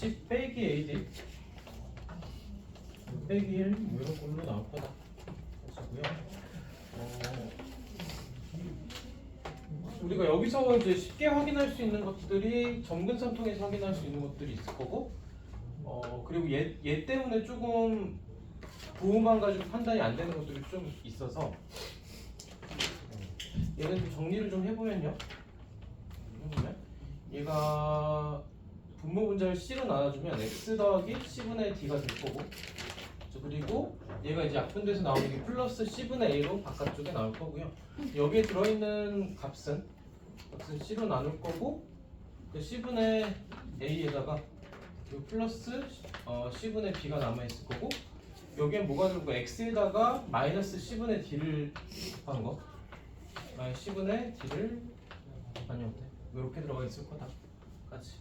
10 빼기 AD 빼기 1 뭐 이런 걸로 나올 거다. 그렇고요. 우리가 여기서 이제 쉽게 확인할 수 있는 것들이 점근선 통해서 확인할 수 있는 것들이 있을 거고, 그리고 얘 때문에 조금 부호만 가지고 판단이 안 되는 것들이 좀 있어서 얘는 좀 정리를 좀 해보면요. 얘가 분모 분자를 C로 나눠주면 X 더하기 C분의 D가 될 거고, 그리고 얘가 이제 약분돼서 나오는 게 플러스 C분의 A로 바깥쪽에 나올 거고요. 여기에 들어있는 값은 C로 나눌 거고, 그 C분의 A에다가 그 플러스 C분의 B가 남아있을 거고, 여기에 뭐가 들어오고 X에다가 마이너스 C분의 D를 한 거, C분의 D를 아니요, 이렇게 들어가 있을 거다. 같이.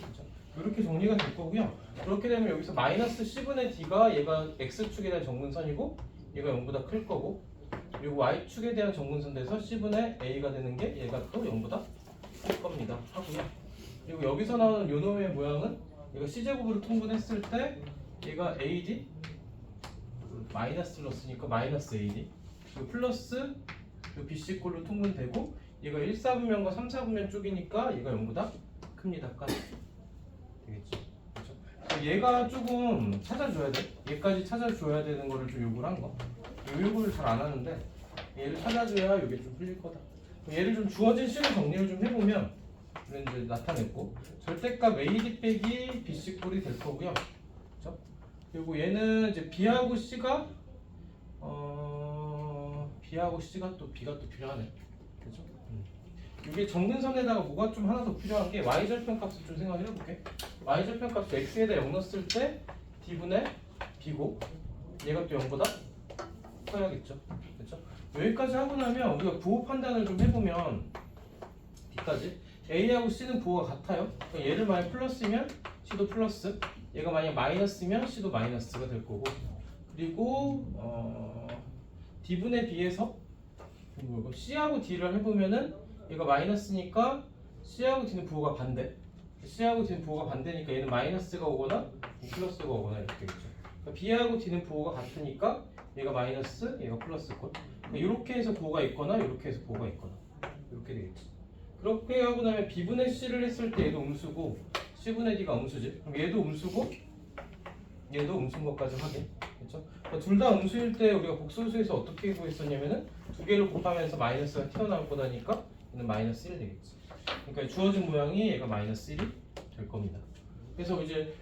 그렇죠? 이렇게 정리가 될 거고요. 그렇게 되면 여기서 마이너스 C분의 D가 얘가 X축에 대한 정근선이고, 얘가 0보다 클 거고, 그리고 Y축에 대한 정근선 돼서 C분의 A가 되는 게 얘가 또 0보다 클 겁니다. 하고요. 그리고 여기서 나오는 요 놈의 모양은 얘가 C제곱으로 통분했을 때 얘가 AD 마이너스를 넣었으니까 마이너스 AD, 그리고 플러스 BC꼴로 통분되고, 얘가 1, 4분면과 3, 4분면 쪽이니까 얘가 0보다 큽니다. 되겠죠? 그렇죠? 얘가 조금 찾아줘야 돼. 얘까지 찾아줘야 되는 거를 좀 요구를 한 거. 이 요구를 잘 안 하는데 얘를 찾아줘야 이게 좀 풀릴 거다. 얘를 좀 주어진 식으로 정리를 좀 해보면 이제 나타냈고, 절대값 AD 빼기 BC꼴이 될 거고요. 그렇죠? 그리고 얘는 이제 B하고 C가 B하고 C가 또 B가 또 필요하네. 그렇죠? 이게 정근선에다가 뭐가 좀 하나 더 필요한 게 y절편 값을 좀 생각을 해볼게. y절편 값을 x에다 0 넣었을 때 d분의 b고, 얘가 또 0보다 커야겠죠. 그렇죠? 여기까지 하고 나면 우리가 부호 판단을 좀 해보면 D까지 A하고 C는 부호가 같아요. 얘를 만약 플러스면 C도 플러스, 얘가 만약 마이너스면 C도 마이너스가 될 거고, 그리고 D분의 B에서 C하고 D를 해보면은 얘가 마이너스니까 C하고 D는 부호가 반대, C하고 D는 부호가 반대니까 얘는 마이너스가 오거나 플러스가 오거나 이렇게 되겠죠. 그러니까 B하고 D는 부호가 같으니까 얘가 마이너스, 얘가 플러스고, 이렇게 해서 부호가 있거나 이렇게 해서 부호가 있거나 이렇게 되겠지. 그렇게 하고 나면 B분의 C를 했을 때 얘도 음수고 C분의 D가 음수지. 그럼 얘도 음수고 얘도 음수인 것까지 확인. 그렇죠? 둘 다 음수일 때 우리가 복소수에서 어떻게 구했었냐면은 두 개를 곱하면서 마이너스가 튀어나올 거다니까 얘는 마이너스 1 되겠지. 그러니까 주어진 모양이 얘가 마이너스 1이 될 겁니다. 그래서 이제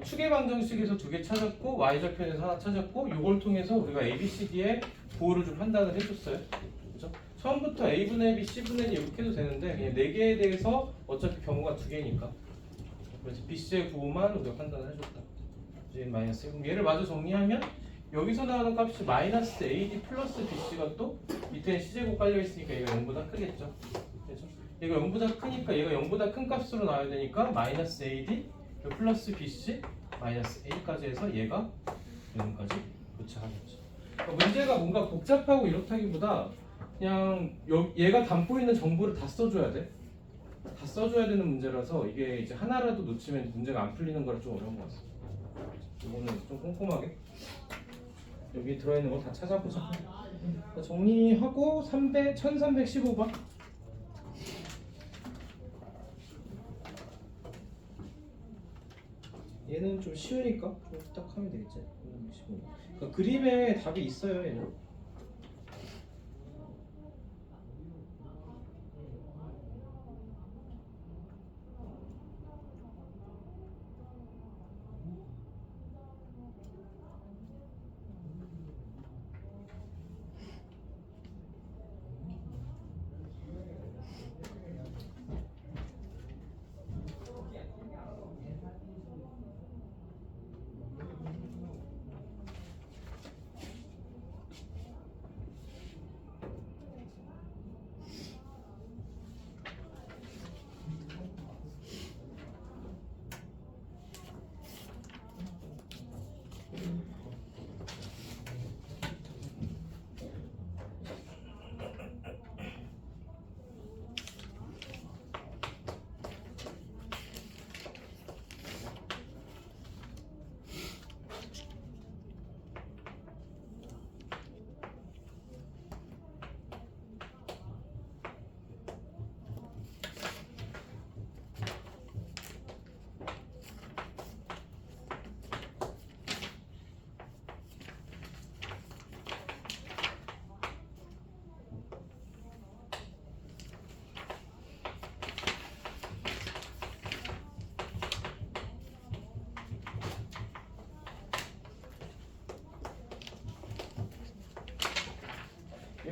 추계 방정식에서 두 개 찾았고 y절편에서 하나 찾았고, 이걸 통해서 우리가 A, B, C, D의 부호를 좀 판단을 해줬어요. 그렇죠? 처음부터 A분의 B, C분의 D 이렇게 해도 되는데 그냥 4개에 대해서 어차피 경우가 2개니까 그래서 B, C의 부호만 우리가 판단을 해줬다. 이제 마이너스 1. 그럼 얘를 마저 정리하면 여기서 나오는 값이 마이너스 AD 플러스 BC가 또 밑에 C제곱 깔려있으니까 얘가 0보다 크겠죠. 그렇죠? 얘가 0보다 크니까 얘가 0보다 큰 값으로 나와야 되니까 마이너스 AD 플러스 BC 마이너스 A까지 해서 얘가 0까지 도착하겠죠. 그러니까 문제가 뭔가 복잡하고 이렇다기보다 그냥 얘가 담고 있는 정보를 다 써줘야 돼. 다 써줘야 되는 문제라서 이게 이제 하나라도 놓치면 문제가 안 풀리는 거라 좀 어려운 것 같습니다. 이거는 좀 꼼꼼하게 여기 들어있는 거 다 찾아보자. 정리하고 1315번. 얘는 좀 쉬우니까 좀 딱 하면 되겠지. 그러니까 그림에 답이 있어요, 얘는.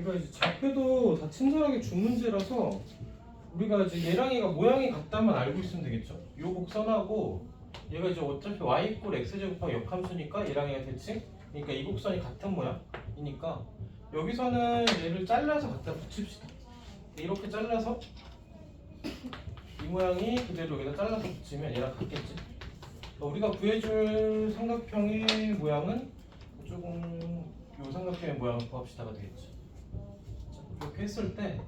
얘가 이제 좌표도 다 친절하게 준 문제라서 우리가 이제 얘랑 얘가 모양이 같다만 알고 있으면 되겠죠. 요 곡선하고 얘가 이제 어차피 y = x제곱하고 역함수니까 얘랑 얘가 대칭. 그러니까 이 곡선이 같은 모양이니까 여기서는 얘를 잘라서 갖다 붙입시다. 이렇게 잘라서 이 모양이 그대로 여기다 잘라서 붙이면 얘랑 같겠지. 우리가 구해줄 삼각형의 모양은 조금 요 삼각형의 모양을 구합시다가 되겠죠. 자, 이렇게 했을 때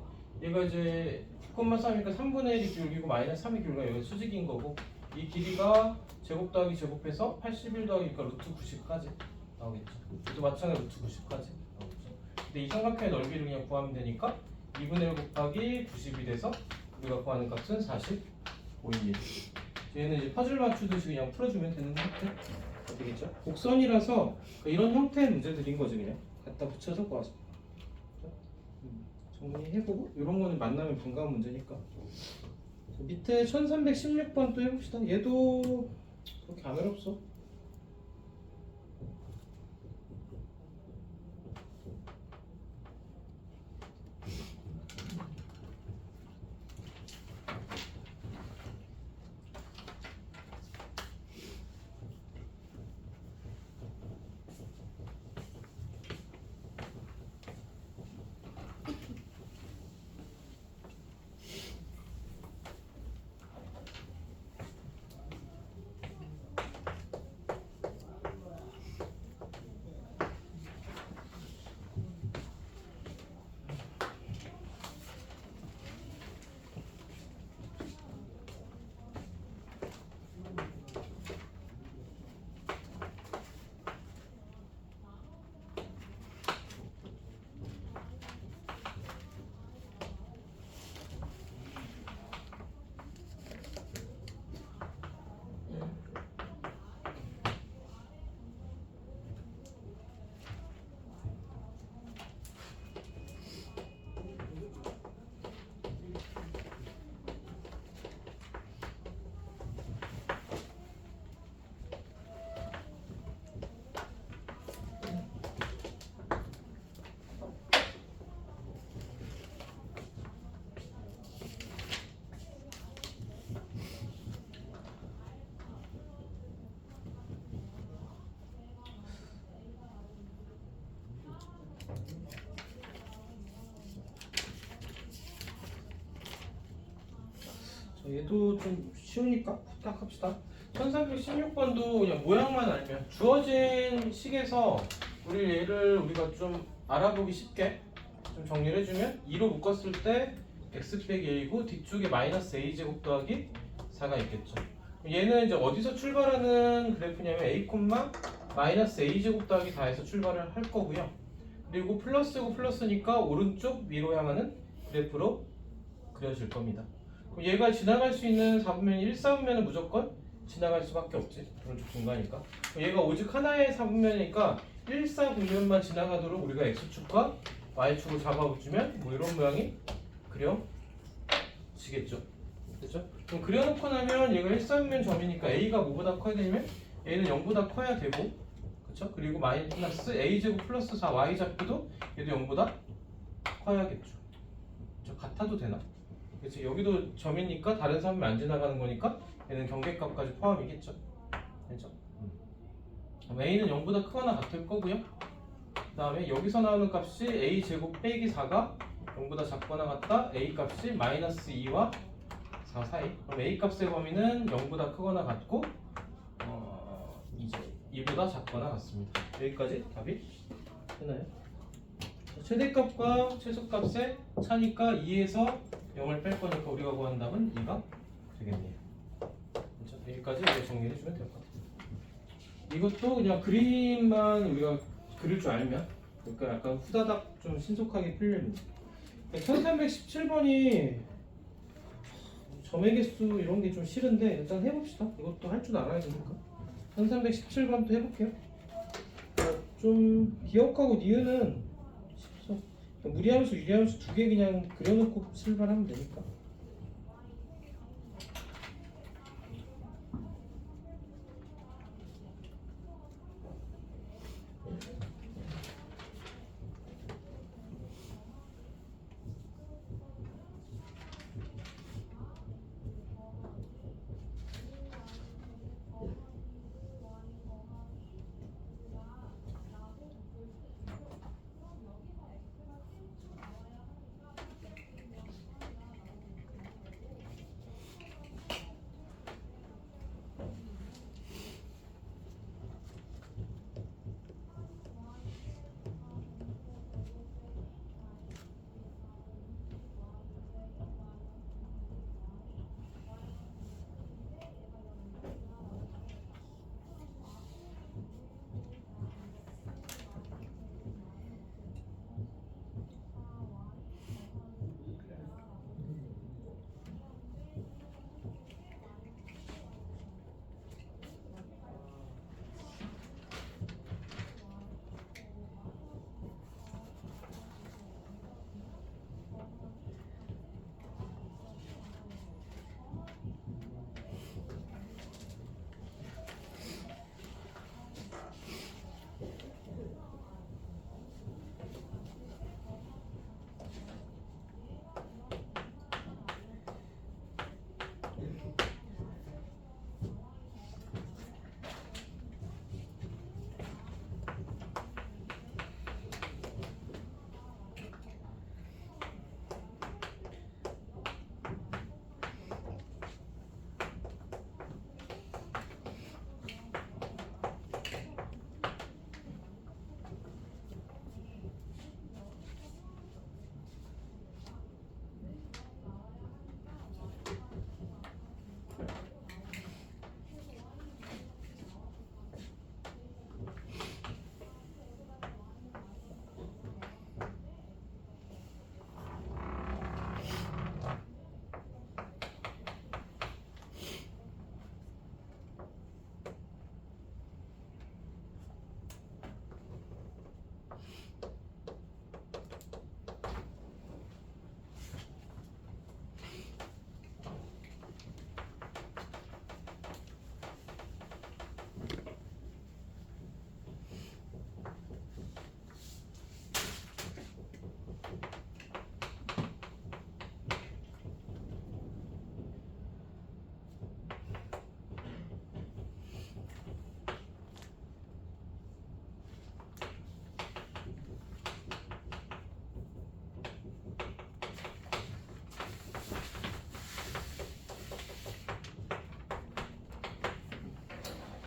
얘가 이제 9,3이니까 3분의 1이 기울기고 마이너스 3이 기울기가 여기 수직인 거고 이 길이가 제곱 더하기 제곱해서 81 더하기니까 루트 90까지 나오겠죠. 또 마찬가지로 루트 90까지 나오겠죠. 근데 이 삼각형의 넓이를 그냥 구하면 되니까 2분의 1 곱하기 90이 돼서 우리가 구하는 값은 45입니다. 얘는 이제 퍼즐 맞추듯이 그냥 풀어주면 되는 형태 되겠죠. 곡선이라서 이런 형태의 문제들인 거지. 그냥 갖다 붙여서 구하자. 정리해보고 이런 거는 만나면 반가운 문제니까. 밑에 1316번 또 해봅시다. 얘도 그렇게 안 어렵어. 얘도 좀 쉬우니까 후딱 합시다. 1316번도 그냥 모양만 알면 주어진 식에서 얘를 우리가 좀 알아보기 쉽게 좀 정리를 해주면 2로 묶었을 때 x 빼기 a이고 뒤쪽에 마이너스 a 제곱 더하기 4가 있겠죠. 얘는 이제 어디서 출발하는 그래프냐면 a, 마이너스 a 제곱 더하기 4에서 출발을 할 거고요. 그리고 플러스고 플러스니까 오른쪽 위로 향하는 그래프로 그려질 겁니다. 그럼 얘가 지나갈 수 있는 4분면 1, 4분면은 무조건 지나갈 수밖에 없지. 오른쪽 중간이니까. 얘가 오직 하나의 4분면이니까 1, 4분면만 지나가도록 우리가 x축과 y축을 잡아주면 뭐 이런 모양이 그려지겠죠. 그렇죠? 그럼 그려놓고 나면 얘가 1, 4분면 점이니까 a가 뭐보다 커야 되냐면 a는 0보다 커야 되고, 그렇죠? 그리고 마이너스 a제곱 플러스 4 y 좌표도 얘도 0보다 커야겠죠. 그렇죠? 같아도 되나? 그렇지. 여기도 점이니까 다른 3분면 안 지나가는 거니까 얘는 경계값까지 포함이겠죠. 그렇죠? 그럼 a는 0보다 크거나 같을 거고요. 그 다음에 여기서 나오는 값이 a 제곱 빼기 4가 0보다 작거나 같다. a 값이 마이너스 2와 4 사이. 그럼 a 값의 범위는 0보다 크거나 같고 이제 2보다 작거나 같습니다. 여기까지 답이 되나요? 최대값과 최소값의 차니까 2에서 0을 뺄 거니까 우리가 구한 답은 2가 되겠네요. 그렇죠? 여기까지 우리가 정리해 주면 될 것 같아요. 이것도 그냥 그림만 우리가 그릴 줄 알면, 그러니까 약간 후다닥 좀 신속하게 풀리는. 1317번이 점의 개수 이런 게 좀 싫은데 일단 해봅시다. 이것도 할 줄 알아야 되니까. 1317번도 해볼게요. 좀 기억하고 니은은 쉽죠. 무리함수, 유리함수 두 개 그냥 그려놓고 출발하면 되니까.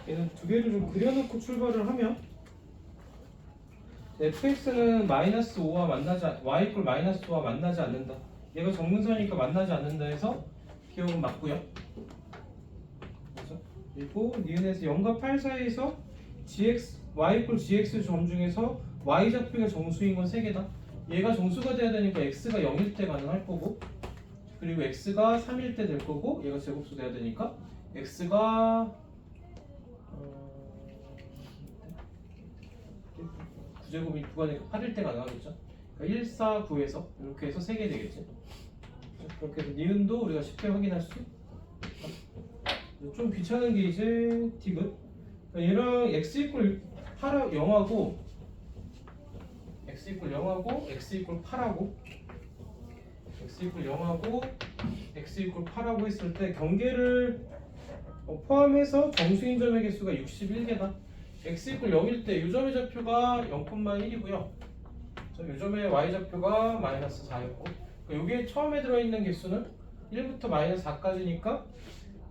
얘는 두 개를 좀 그려놓고 출발을 하면 fx는 마이너스 5와 만나지 y 이퀄 마이너스 5와 만나지 않는다. 얘가 정문선이니까 만나지 않는다 해서 기억은 맞고요. 그렇죠? 그리고 니은에서 0과 8 사이에서 gx y 이퀄 gx 점 중에서 y 좌표가 정수인 건 3개다. 얘가 정수가 돼야 되니까 x가 0일 때 가능할 거고, 그리고 x가 3일 때 될 거고, 얘가 제곱수 돼야 되니까 x가 9제곱이 9가 8일 때 가능하겠죠. 그러니까 1, 4, 9에서 이렇게 해서 3개 되겠지. 그렇게 해서 니은도 우리가 쉽게 확인할 수 있다. 좀 귀찮은 게 이제 디귿. 그러니까 얘랑 x 이퀄 8 0하고 x 이퀄 0하고 x 이퀄 8하고 x 이퀄 0하고 x 이퀄 8하고 했을 때 경계를 포함해서 정수인 점의 개수가 61개다. x 이퀄 0일 때 이 점의 좌표가 0,1이고요. 이 점의 y 좌표가 마이너스 4였고, 여기에 처음에 들어있는 개수는 1부터 마이너스 4까지니까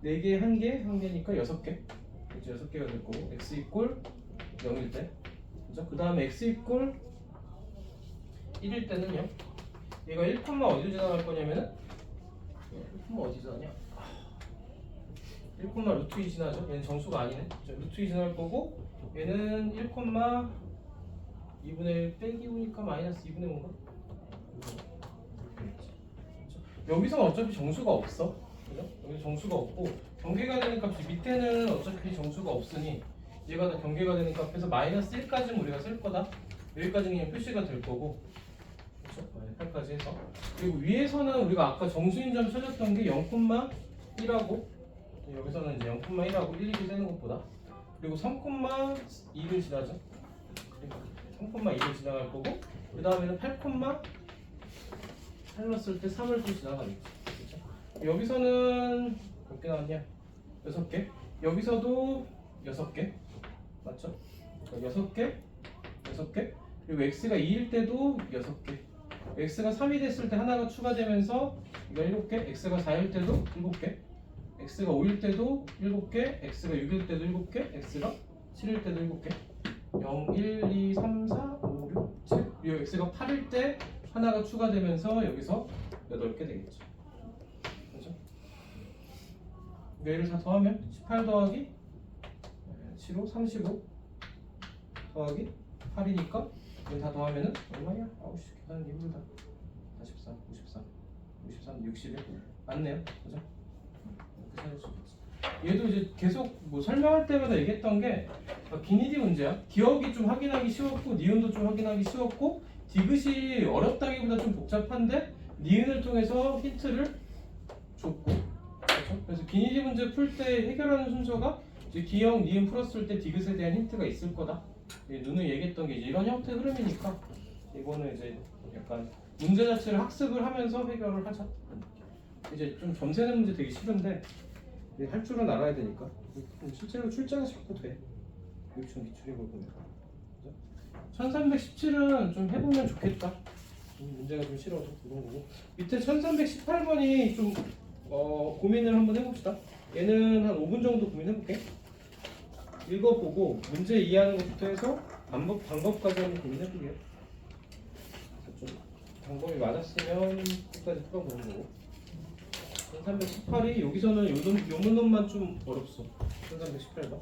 4개, 1개, 1개니까 6개. 이제 6개가 될 거고, x 이퀄 0일 때. 그 다음에 x 이퀄 1일 때는요. 얘가 1, 어디로 지나갈 거냐면은 1, 어디 지나냐? 1, 루트 2 지나죠. 얘는 정수가 아니네. 루트 2 지나갈 거고, 얘는 1, 2분의 1 빼기 5니까 마이너스 2분의 5인가? 여기서 어차피 정수가 없어. 그죠? 여기 정수가 없고 경계가 되는 값이 밑에는 어차피 정수가 없으니 얘가 다 경계가 되는 값에서 마이너스 1까지는 우리가 쓸 거다. 여기까지는 그냥 표시가 될 거고, 그렇죠? 8까지 해서. 그리고 위에서는 우리가 아까 정수인 점 찾았던 게 0,1하고 여기서는 이제 0,1하고 1, 2를 세는 것보다, 그리고 3,2를 지나죠. 3,2를 지나갈 거고, 그 다음에는 8, 살랐을 때 3을 또 지나가겠죠. 그렇죠? 여기서는 몇 개 나왔냐? 6개. 여기서도 6개. 맞죠? 그러니까 6개, 6개. 그리고 x가 2일 때도 6개. x가 3이 됐을 때 하나가 추가되면서 이거 7개. x가 4일 때도 7개. x가 5일 때도 7개. x가 6일 때도 7개. x가 7일 때도 7개. 0, 1, 2, 3, 4, 5, 6, 7. 그리고 x가 8일 때 하나가 추가되면서 여기서 8개 되겠죠. 그렇죠? 얘를 다 더하면 18 더하기 7호 35 더하기 8이니까 얘 다 더하면은 얼마야? 아우 씨, 계산하기 힘들다. 43, 53, 53, 61 맞네요. 그죠? 이렇게 찾을 수 있지. 얘도 이제 계속 뭐 설명할 때마다 얘기했던 게 기니디 문제야. 기억이 좀 확인하기 쉬웠고 니은도 좀 확인하기 쉬웠고, 디귿이 어렵다기보다 좀 복잡한데 니은을 통해서 힌트를 줬고, 그렇죠? 그래서 기니디 문제 풀 때 해결하는 순서가 이제 기억, 니은 풀었을 때 디귿에 대한 힌트가 있을 거다. 누누이 얘기했던 게 이제 이런 형태 흐름이니까 이거는 이제 약간 문제 자체를 학습을 하면서 해결을 하자. 이제 좀 점세는 문제 되게 싫은데 할 줄은 알아야 되니까 실제로 출제가 자꾸 돼. 유치원 기출인 걸 보면. 1317은 좀 해보면 좋겠다. 문제가 좀 싫어서 그런 거고, 밑에 1318번이 좀 고민을 한번 해봅시다. 얘는 한 5분 정도 고민해볼게. 읽어보고 문제 이해하는 것부터 해서 방법까지 한번 고민해볼게요. 좀 방법이 맞았으면 끝까지 풀어보는 거고. 1318이 여기서는 요 문법만 좀 어렵소. 1318번.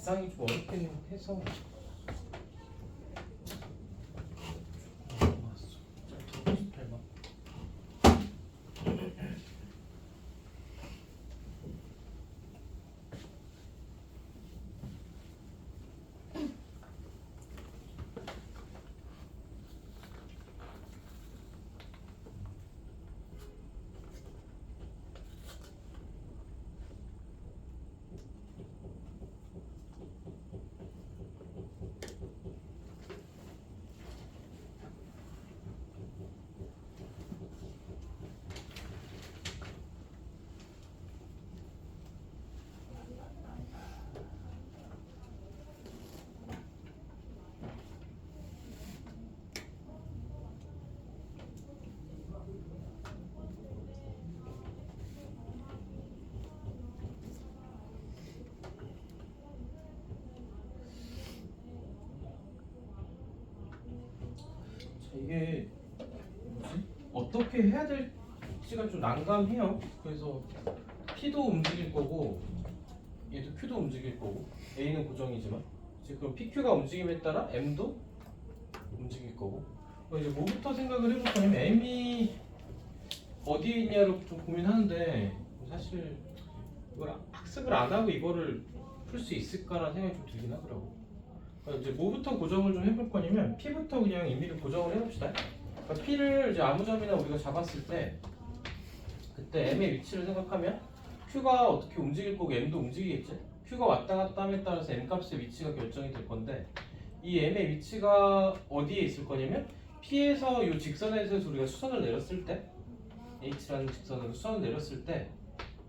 기상이 좀 어렵긴 해서 이게 뭐지? 어떻게 해야 될지가 좀 난감해요. 그래서 P도 움직일 거고 얘도 Q도 움직일 거고 A는 고정이지만 지금 PQ가 움직임에 따라 M도 움직일 거고 이제 뭐부터 생각을 해볼 거냐면 M이 어디에 있냐를 좀 고민하는데 사실 이걸 학습을 안 하고 이거를 풀 수 있을까라는 생각이 좀 들긴 하더라고. 그러니까 이제 뭐부터 고정을 좀 해볼 거냐면 P부터 그냥 임의로 고정을 해봅시다. 그러니까 P를 이제 아무 점이나 우리가 잡았을 때 그때 M의 위치를 생각하면 Q가 어떻게 움직일 거고 M도 움직이겠지. Q가 왔다 갔다 함에 따라서 M 값의 위치가 결정이 될 건데 이 M의 위치가 어디에 있을 거냐면 P에서 이 직선에서 우리가 수선을 내렸을 때 H라는 직선으로 수선을 내렸을 때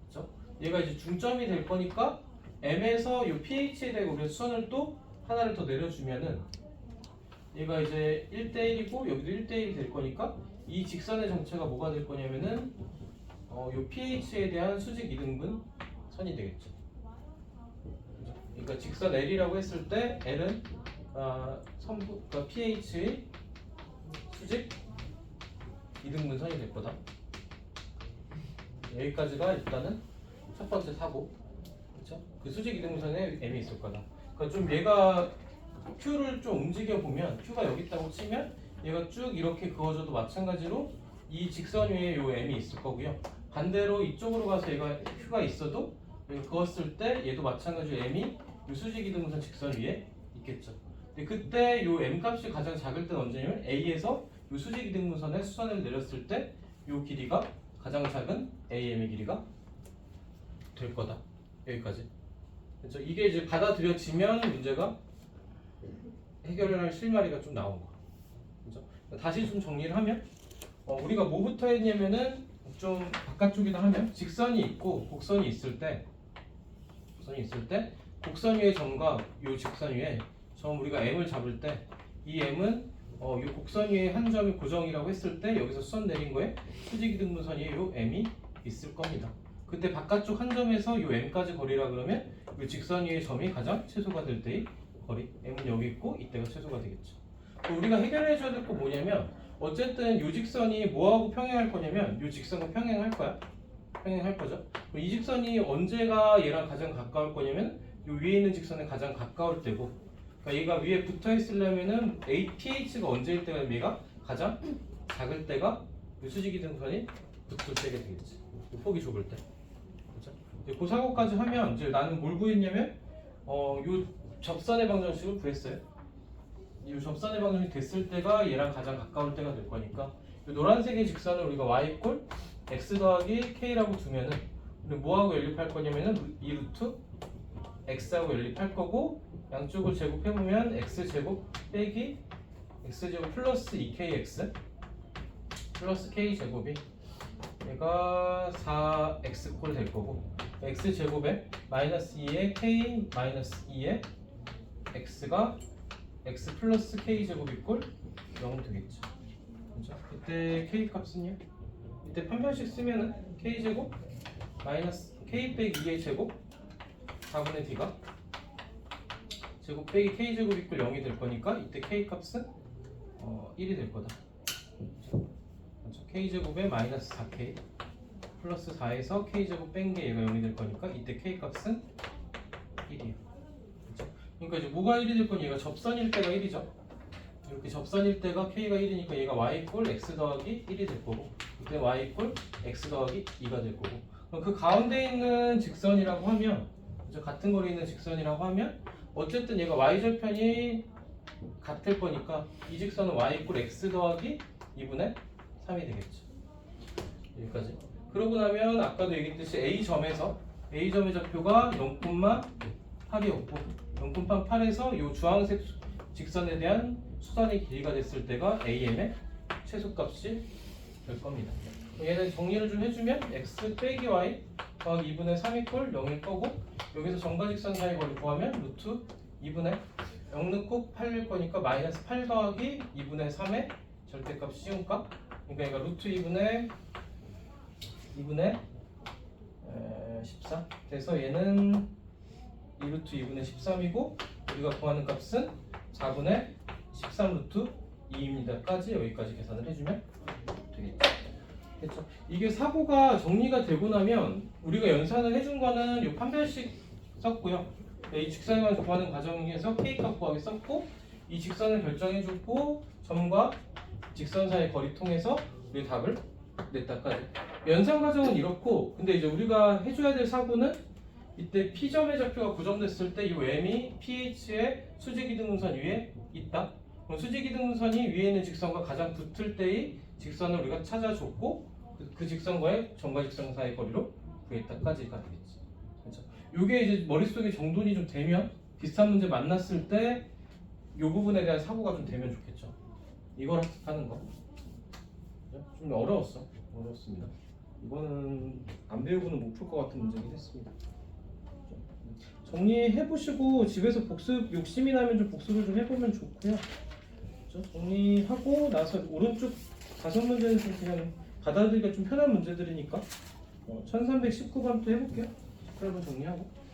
그렇죠? 얘가 이제 중점이 될 거니까 M에서 이 PH에 대고 우리가 수선을 또 하나를 더 내려주면은 얘가 이제 1대1이고 여기도 1대1이 될 거니까 이 직선의 정체가 뭐가 될 거냐면은 요 pH에 대한 수직 이등분 선이 되겠죠. 그죠? 그러니까 직선 L이라고 했을 때 L은 선부 그러니까 pH의 수직 이등분 선이 될 거다. 여기까지가 일단은 첫 번째 사고. 그렇죠? 그 수직 이등분선에 M이 있을 거다. 그러니까 좀 얘가 Q를 좀 움직여 보면 Q가 여기 있다고 치면 얘가 쭉 이렇게 그어져도 마찬가지로 이 직선 위에 요 M이 있을 거고요. 반대로 이쪽으로 가서 얘가 Q가 있어도 여기 그었을 때 얘도 마찬가지로 M이 요 수직 이등분선 직선 위에 있겠죠. 근데 그때 요 M 값이 가장 작을 때는 언제냐면 A에서 요 수직 이등분선에 수선을 내렸을 때 요 길이가 가장 작은 AM의 길이가 될 거다. 여기까지. 그렇죠? 이게 이제 받아들여지면 문제가 해결을 할 실마리가 좀 나온 거. 그렇죠? 다시 좀 정리를 하면 우리가 뭐부터 했냐면은 좀 바깥쪽이다 하면 직선이 있고 곡선이 있을 때 곡선 위의 점과 이 직선 위에 점 우리가 M을 잡을 때 이 M은 이 곡선 위에 한 점이 고정이라고 했을 때 여기서 수선 내린 거에 수직이등분선이 이 M이 있을 겁니다. 그때 바깥쪽 한 점에서 이 M까지 거리라 그러면 이 직선 위의 점이 가장 최소가 될 때의 거리 M은 여기 있고 이때가 최소가 되겠죠. 우리가 해결해 줘야 될 거 뭐냐면 어쨌든 이 직선이 뭐하고 평행할 거냐면 이 직선과 평행할 거야. 평행할 거죠. 이 직선이 언제가 얘랑 가장 가까울 거냐면 이 위에 있는 직선에 가장 가까울 때고 그러니까 얘가 위에 붙어 있으려면은 pH가 언제일 때가 얘가 가장 작을 때가 이 수직이등분선이 붙을 때가 되겠지. 이 폭이 좁을 때. 그렇죠? 이제 그 사고까지 하면 이제 나는 뭘 구했냐면 이 접선의 방정식을 구했어요. 이 접선의 방정식이 됐을 때가 얘랑 가장 가까울 때가 될 거니까 이 노란색의 직선을 우리가 y 꼴 x 더하기 k라고 두면은 우리 뭐하고 연립할 거냐면은 이 루트 x하고 연립할 거고 양쪽을 제곱해보면 x제곱 빼기 x제곱 플러스 2kx 플러스 k제곱이 얘가 4x꼴 될 거고 x제곱에 마이너스 2에 k 마이너스 2에 x가 x 플러스 k제곱 이꼴 0 되겠죠. 그렇죠? 이때 k 값은요? 이때 판별식 쓰면은 k제곱 마이너스 k 빼기 2의 제곱 4분의 d가 제곱 빼기 k제곱 이꼴 0이 될 거니까 이때 k 값은 1이 될 거다. 그렇죠? k제곱에 마이너스 4k 플러스 4에서 k제곱 뺀 게 얘가 0이 될 거니까 이때 k 값은 1이에요. 그렇죠? 그러니까 이제 뭐가 1이 될 건 얘가 접선일 때가 1이죠. 이렇게 접선일 때가 K가 1이니까 얘가 Y 이꼴 X 더하기 1이 될 거고, 그때 Y 이꼴 X 더하기 2가 될 거고. 그럼 그 가운데 있는 직선이라고 하면, 이제 같은 거리에 있는 직선이라고 하면 어쨌든 얘가 Y절편이 같을 거니까 이 직선은 Y 이꼴 X 더하기 2분의 3이 되겠죠. 여기까지. 그러고 나면 아까도 얘기했듯이 A점의 좌표가 0,8이었고 0,8에서 이 주황색 직선에 대한 수선의 길이가 됐을 때가 AM의 최소값이 될 겁니다. 얘는 정리를 좀 해주면 x 빼기 y 더하기 2분의 3 이꼴 0일 거고, 여기서 점과 직선 사이 거리 구하면 루트 2분의 0 넣고 8일 거니까 마이너스 8 더하기 2분의 3의 절대값 시음값, 그러니까 얘가 루트 2분의 13 돼서 얘는 2루트 2분의 13이고, 우리가 구하는 값은 4분의 13 루트 2입니다까지 여기까지 계산을 해주면 되겠죠. 이게 사고가 정리가 되고 나면 우리가 연산을 해준 거는 이 판별식 썼고요. 이 직선을 구하는 과정에서 K값 구하기 썼고, 이 직선을 결정해주고 점과 직선 사이의 거리 통해서 우리 답을 냈다까지. 연산 과정은 이렇고, 근데 이제 우리가 해줘야 될 사고는 이때 P점의 좌표가 고정됐을 때 이 M이 PH의 수직이등분선 위에 있다. 그럼 수직이등분선이 위에 있는 직선과 가장 붙을 때의 직선을 우리가 찾아줬고, 그 직선과의 점과 직선 사이의 거리로 구했다까지가 되겠지. 그렇죠? 이게 이제 머릿속에 정돈이 좀 되면, 비슷한 문제 만났을 때 이 부분에 대한 사고가 좀 되면 좋겠죠. 이걸 학습하는 거. 좀 어려웠습니다. 이거는 안 배우고는 못 풀 것 같은 문제긴 했습니다. 정리해보시고 집에서 복습 욕심이 나면 좀 복습을 좀 해보면 좋고요. 정리하고 나서 오른쪽 5문제는 좀 그냥 받아들이기가 좀 편한 문제들이니까 1319번부터 해볼게요. 그러면 정리하고.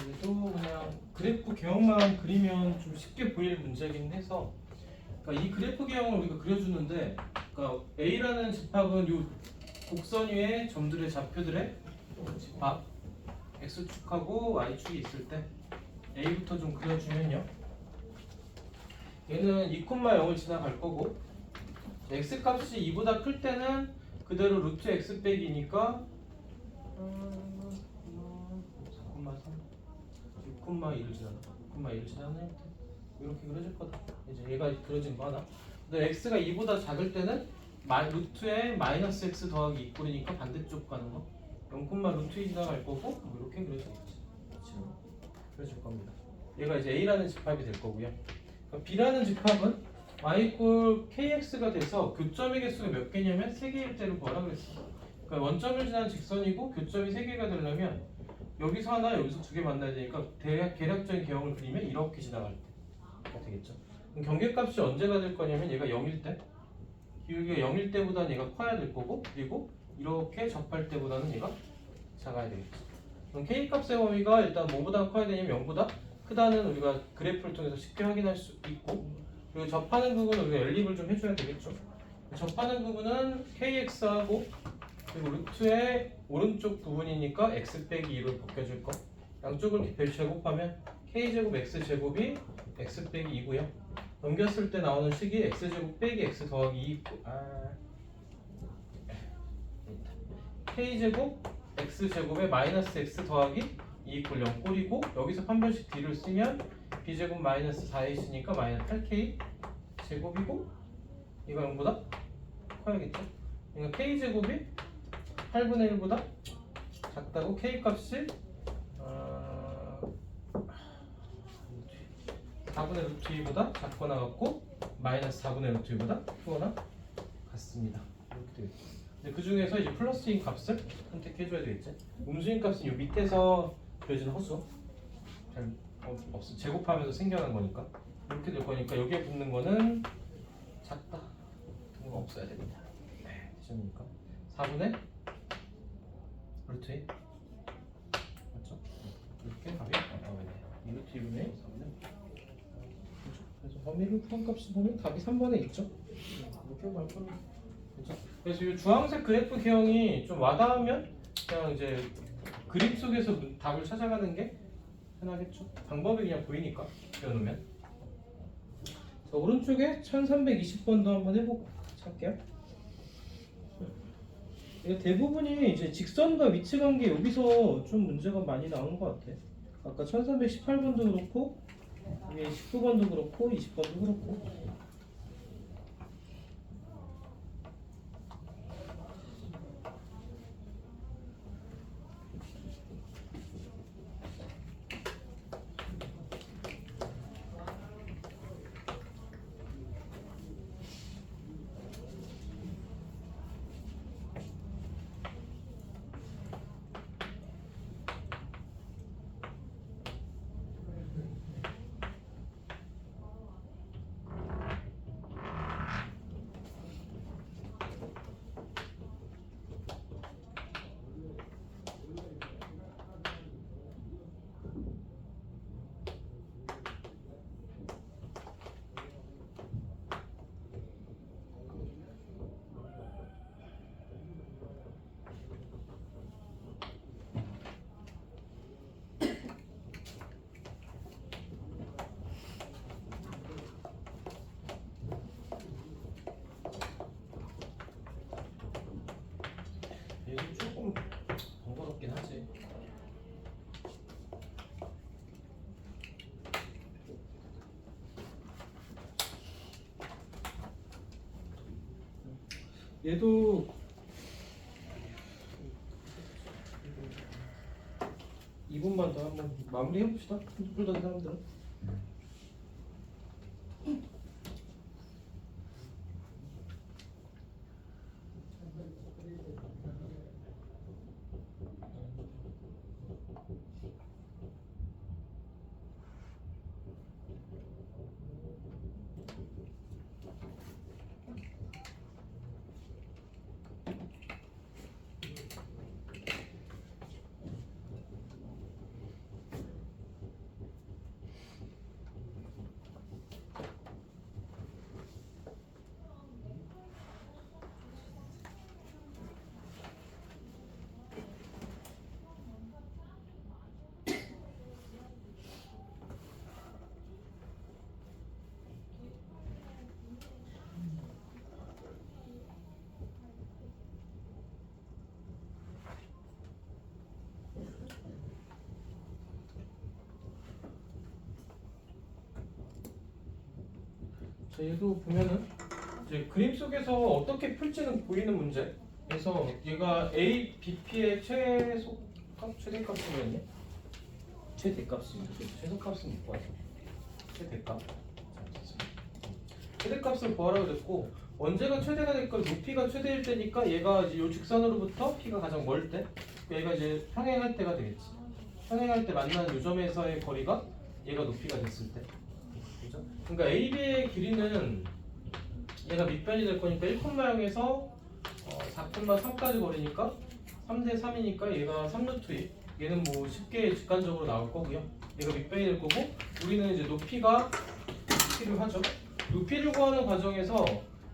얘도 그냥 그래프 개형만 그리면 좀 쉽게 보일 문제긴 해서 그러니까 이 그래프 개형을 우리가 그려주는데, 그러니까 A라는 집합은 요 곡선 위에 점들의 좌표들의 집합 x축하고 y축이 있을 때 A부터 좀 그려주면요. 얘는 2,0을 지나갈 거고 x 값이 2보다 클 때는 그대로 루트 x 빼기니까 4,1을 지나는 6,1을 지나는 이렇게 그려질 거다. 이제 얘가 그려진 거 하나. 근데 x가 2보다 작을 때는 루트에 마이너스 x 더하기 2꼴이니까 반대쪽 가는 거. 0, 루트 2 지나갈 거고 이렇게 그려지겠지. 그렇죠? 그려질 겁니다. 얘가 이제 A라는 집합이 될 거고요. 그러니까 B라는 집합은 y = kx가 돼서 교점의 개수가 몇 개냐면 3개일 때를 구하라 그랬어. 그러니까 원점을 지난 직선이고 교점이 3개가 되려면 여기서 하나 여기서 2개 만나야 되니까 대략적인 개형을 그리면 이렇게 지나갈 때가 되겠죠. 그럼 경계값이 언제가 될 거냐면 얘가 0일 때, 기울기가 0일 때보다는 얘가 커야 될 거고, 그리고 이렇게 접할 때보다는 얘가 작아야 되겠죠. 그럼 k값의 범위가 일단 뭐보다 커야 되냐면 0보다 크다는 우리가 그래프를 통해서 쉽게 확인할 수 있고, 그리고 접하는 부분은 우리가 연립을 좀 해줘야 되겠죠. 접하는 부분은 kx하고 그리고 루트의 오른쪽 부분이니까 x 빼기 2로 벗겨줄 거. 양쪽을 제곱하면 k제곱 x제곱이 x 빼기 2고요. 넘겼을 때 나오는 식이 x제곱 빼기 x 더하기 2. k제곱 x제곱에 마이너스 x 더하기 2 = 0 꼴이고, 여기서 판별식 d를 쓰면 b제곱 마이너스 4ac니까 마이너스 8k 제곱이고, 이거 0보다 커야겠죠. 그러니까 k제곱이 8분의 1보다 작다고 k값이 4분의 루트 2보다 작거나 같고 마이너스 4분의 루트 2보다 크거나 같습니다. 이렇게 되겠죠. 근데 그 중에서 이제 플러스인 값을 선택해줘야 되겠지. 음수인 값은 이 밑에서 그려진 허수 잘 없어. 제곱하면서 생겨난 거니까 이렇게 될 거니까 여기에 붙는 거는 작다. 그런 거 없어야 됩니다. 네, 되십니까? 4분의 루트 2 맞죠? 이렇게 답이 나와야 돼요. 이 루트 2분의 4분의 그래서 범위를 푸는 값을 보면 답이 3번에 있죠. 이렇게 말 거는 그렇죠? 그래서 이 주황색 그래프 개형이 좀 와닿으면 그냥 이제 그림 속에서 답을 찾아가는 게 편하겠죠. 방법이 그냥 보이니까 그려놓으면. 자, 오른쪽에 1320번도 한번 해보고 찾게요. 대부분이 이제 직선과 위치 관계 여기서 좀 문제가 많이 나오는 것 같아. 아까 1318번도 그렇고 위에 19번도 그렇고 20번도 그렇고. 얘도 조금 번거롭긴 하지. 얘도 2분만 더 한번 마무리 해봅시다. 힘들던 사람들은. 자, 얘도 보면은 이제 그림 속에서 어떻게 풀지는 보이는 문제. 그래서 얘가 A, BP의 최소값, 최대값이 뭐였냐? 최대값이 최소값은 못 구하죠. 최대값. 최대값을 구하라고 됐고 언제가 최대가 될까? 높이가 최대일 때니까 얘가 이제 요 직선으로부터 P가 가장 멀 때, 얘가 이제 평행할 때가 되겠지. 평행할 때 만난 요 점에서의 거리가 얘가 높이가 됐을 때. 그죠? 그러니까 AB의 길이는 얘가 밑변이 될 거니까 1,0에서 4,3까지 거리니까 3대 3이니까 얘가 3루트 2. 얘는 뭐 쉽게 직관적으로 나올 거고요. 얘가 밑변이 될 거고 우리는 이제 높이가 필요하죠. 높이를 구하는 과정에서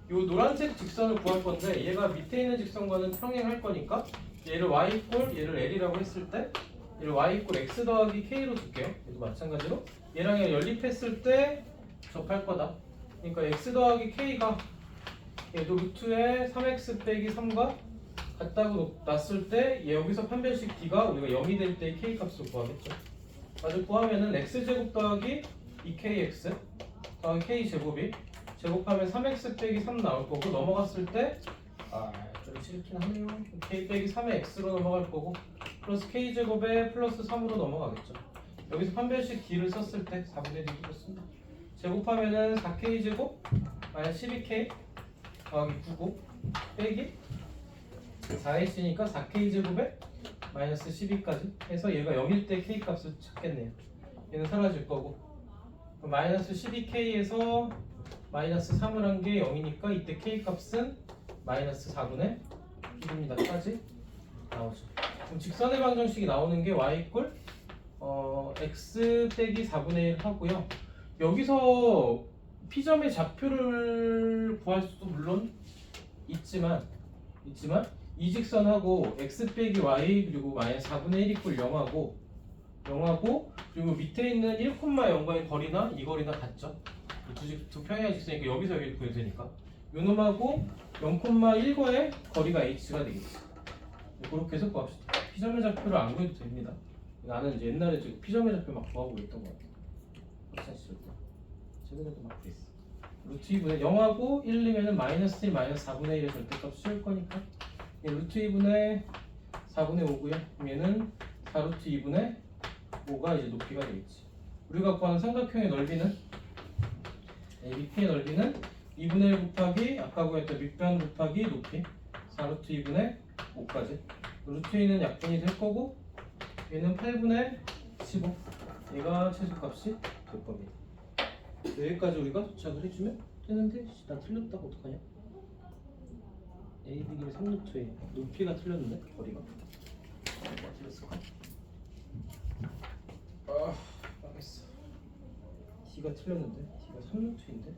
이 노란색 직선을 구할 건데 얘가 밑에 있는 직선과는 평행할 거니까 얘를 y 이꼴 얘를 l이라고 했을 때 얘를 y 이꼴 x 더하기 k로 줄게요. 얘도 마찬가지로 얘랑 얘 연립했을 때 접할 거다. 그러니까 x 더하기 k가 얘도 루트에 3x 빼기 3과 같다고 놨을 때 얘 여기서 판별식 d가 우리가 0이 될 때 k 값을 구하겠죠. 맞아, 구하면은 x제곱 더하기 2kx 더하기 k제곱이 제곱하면 3x 빼기 3 나올 거고 넘어갔을 때 좀 싫긴 하네요. k 빼기 3의 x로 넘어갈 거고 플러스 k제곱에 플러스 3으로 넘어가겠죠. 여기서 판별식 d를 썼을 때 4분의 1이 되겠습니다. 제곱하면은 4k제곱 마이너스 12k 더하기 9고 빼기 4x니까 4k제곱에 마이너스 12까지 해서 얘가 0일 때 k값을 찾겠네요. 얘는 사라질 거고 마이너스 12k에서 마이너스 3을 한 게 0이니까 이때 k값은 마이너스 4분의 1입니다까지 나오죠. 그럼 직선의 방정식이 나오는 게 y 이꼴 x 빼기 4분의 1 하고요. 여기서 P점의 좌표를 구할 수도 물론 있지만 이 직선하고 x 빼기 y 그리고 마이너스 4분의 1 이꼴 0하고 그리고 밑에 있는 1,0과의 거리나 이 거리나 같죠. 두 평행한 직선이니까 여기서 여기 구해도 되니까 요 놈하고 0,1과의 거리가 h가 되겠지. 그렇게 해서 구합시다. P점의 좌표를 안 구해도 됩니다. 나는 이제 옛날에 P점의 좌표 막 구하고 있던 것 같아. 학창 시절 때. 최근에도 막 그랬어. 루트 2분의 0하고 1이면은 마이너스 1 마이너스 4분의 1의 절대값 씌울 거니까 루트 2분의 4분의 5고요. 그럼 얘는 4루트 2분의 5가 이제 높이가 되겠지. 우리가 구하는 삼각형의 넓이는 ABP의 넓이는 2분의 1 곱하기 아까 구했던 밑변 곱하기 높이 4루트 2분의 5까지. 루트 2는 약분이 될 거고 얘는 8분의 15. 얘가 최소값이 될 겁니다. 여기까지 우리가 도착을 해주면 되는데 나 틀렸다고 어떡하냐? AB 길이 3루트에 높이가 틀렸는데 거리가 뭐가 틀렸을까? 망했어. D가 틀렸는데 D가 3루트인데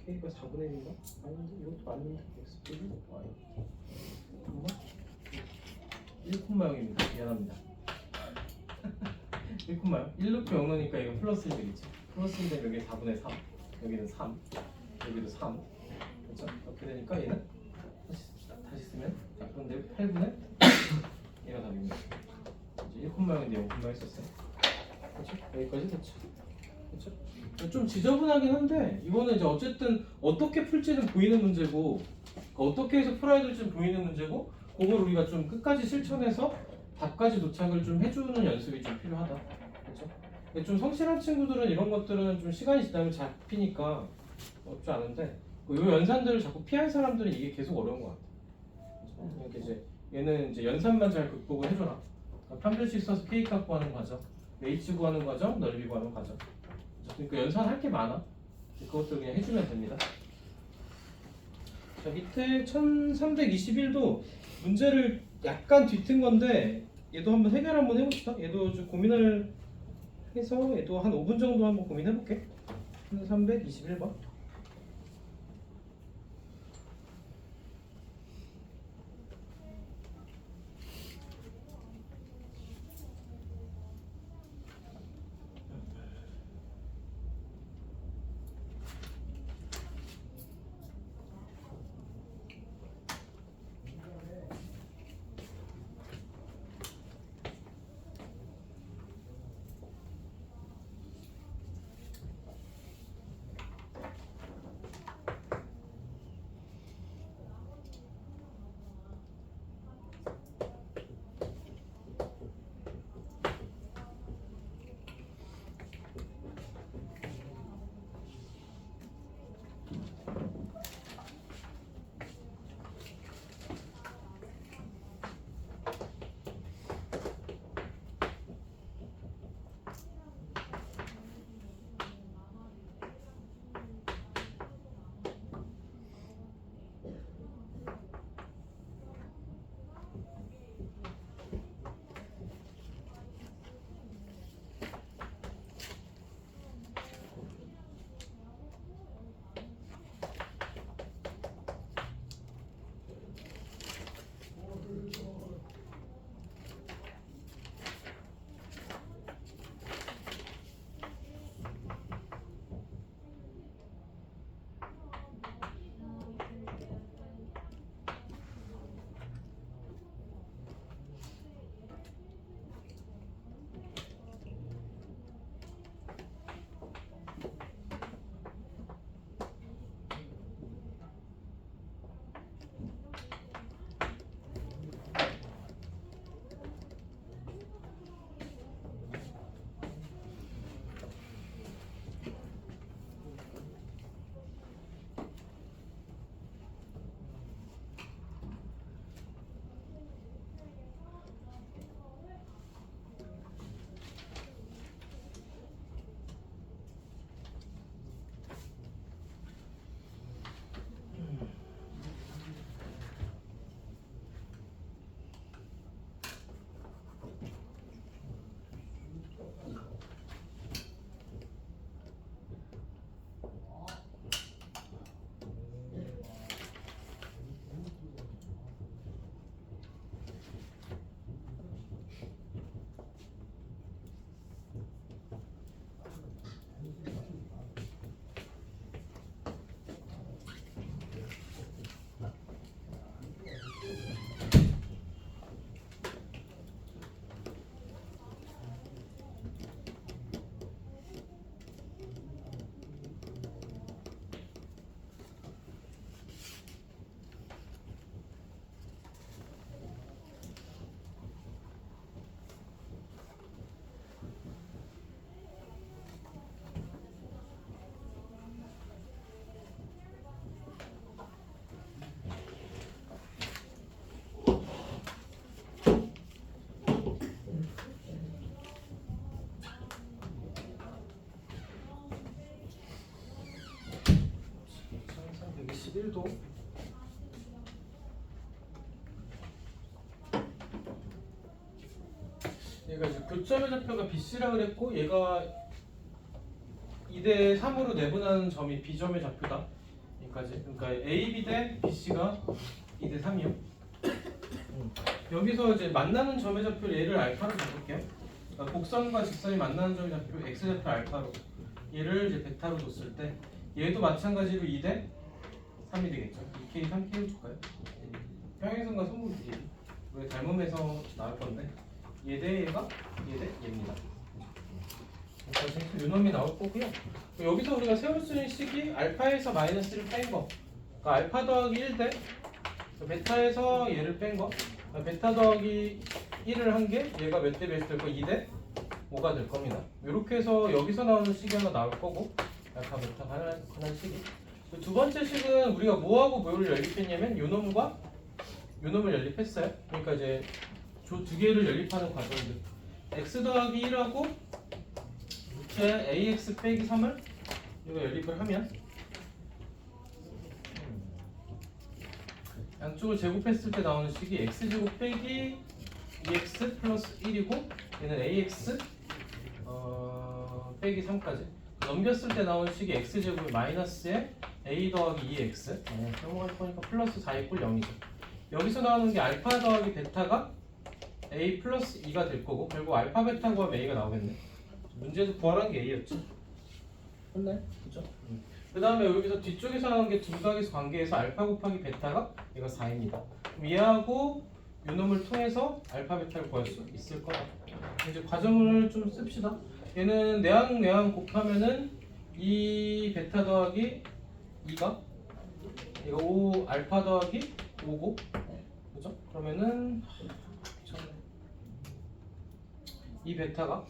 K가 4분의 1인가? 아닌데 이것도 맞는데 X 빼기 Y 정말? 1,0입니다. 미안합니다. 1,0 1루트 0 넣으니까 이거 플러스 1 되겠지. 플러스 1인데 여기 4분의 3 여기는 3 여기도 3 그렇죠? 이렇게 되니까 얘는 다시 쓰면 약분되고 8분의 얘가 답입니다. 이제 1,0인데 0,1 썼어요. 그렇죠? 여기까지 됐죠. 그렇죠? 좀 지저분하긴 한데 이거는 이제 어쨌든 어떻게 풀지는 보이는 문제고 어떻게 해서 풀어야 될지는 보이는 문제고 그걸 우리가 좀 끝까지 실천해서 답까지 도착을 좀 해주는 연습이 좀 필요하다. 그렇죠? 근데 좀 성실한 친구들은 이런 것들은 좀 시간이 지나면 잡히니까 어렵지 않은데 이 연산들을 자꾸 피할 사람들은 이게 계속 어려운 것 같아. 그렇죠? 이렇게 이제 얘는 이제 연산만 잘 극복을 해줘라. 판별식 써서 K 값 구하는 과정, H 구하는 과정, 넓이 구하는 과정. 그러니까 연산할 게 많아. 그것도 그냥 해주면 됩니다. 자, 밑에 1321도 문제를 약간 뒤튼 건데 얘도 한번 해결 한번 해봅시다. 얘도 좀 고민을 해서 얘도 한 5분 정도 한번 고민해볼게. 1321번. 1도 얘가 이제 교점의 좌표가 BC라 그랬고 얘가 2대 3으로 내분하는 점이 B점의 좌표다. 여기까지. 그러니까 AB 대 BC가 2대 3이요. 여기서 이제 만나는 점의 좌표를 얘를 알파로 잡을게요. 그러니까 곡선과 직선이 만나는 점의 좌표 X좌표 알파로 얘를 이제 베타로 뒀을 때 얘도 마찬가지로 2대 3이 되겠죠. 2K, 3K 줄까요? 평행선과 선분 비례 왜 닮음에서 나올 건데 얘 대 얘가 얘 대 얘입니다. 그래서 유놈이 나올 거고요. 여기서 우리가 세울 수 있는 식이 알파에서 마이너스를 뺀 거. 그러니까 알파 더하기 1대 베타에서 얘를 뺀 거. 그러니까 베타 더하기 1을 한 게 얘가 몇 대 몇이 될 거? 2대 5가 될 겁니다. 이렇게 해서 여기서 나오는 식이 하나 나올 거고 알파 베타 하나의 식이. 두 번째 식은 우리가 뭐하고 뭐를 연립했냐면 요놈과 요놈을 연립했어요. 그러니까 이제 두 개를 연립하는 과정들. x 더하기 1하고 제 ax 빼기 3을 이거 연립을 하면 양쪽을 제곱했을 때 나오는 식이 x제곱 빼기 2x 플러스 1이고 얘는 ax 빼기 3까지 넘겼을 때 나오는 식이 x제곱이 마이너스에 a 더하기 2x 넘어갈 거니까 플러스 4의 꼴 0이죠. 여기서 나오는 게 알파 더하기 베타가 a 플러스 2가 될 거고 결국 알파 베타 구하면 a가 나오겠네. 문제에서 구하라는 게 a였죠. 맞나요? 그죠? 그 다음에 여기서 뒤쪽에서 나오는 게 둘각에서 관계에서 알파 곱하기 베타가 얘가 4입니다. 그럼 얘하고 요놈을 통해서 알파 베타를 구할 수 있을 거다. 이제 과정을 좀 씁시다. 얘는 내항 곱하면은 2 베타 더하기 2가 이거 5 알파 더하기 5고 그죠? 그러면은 2 베타가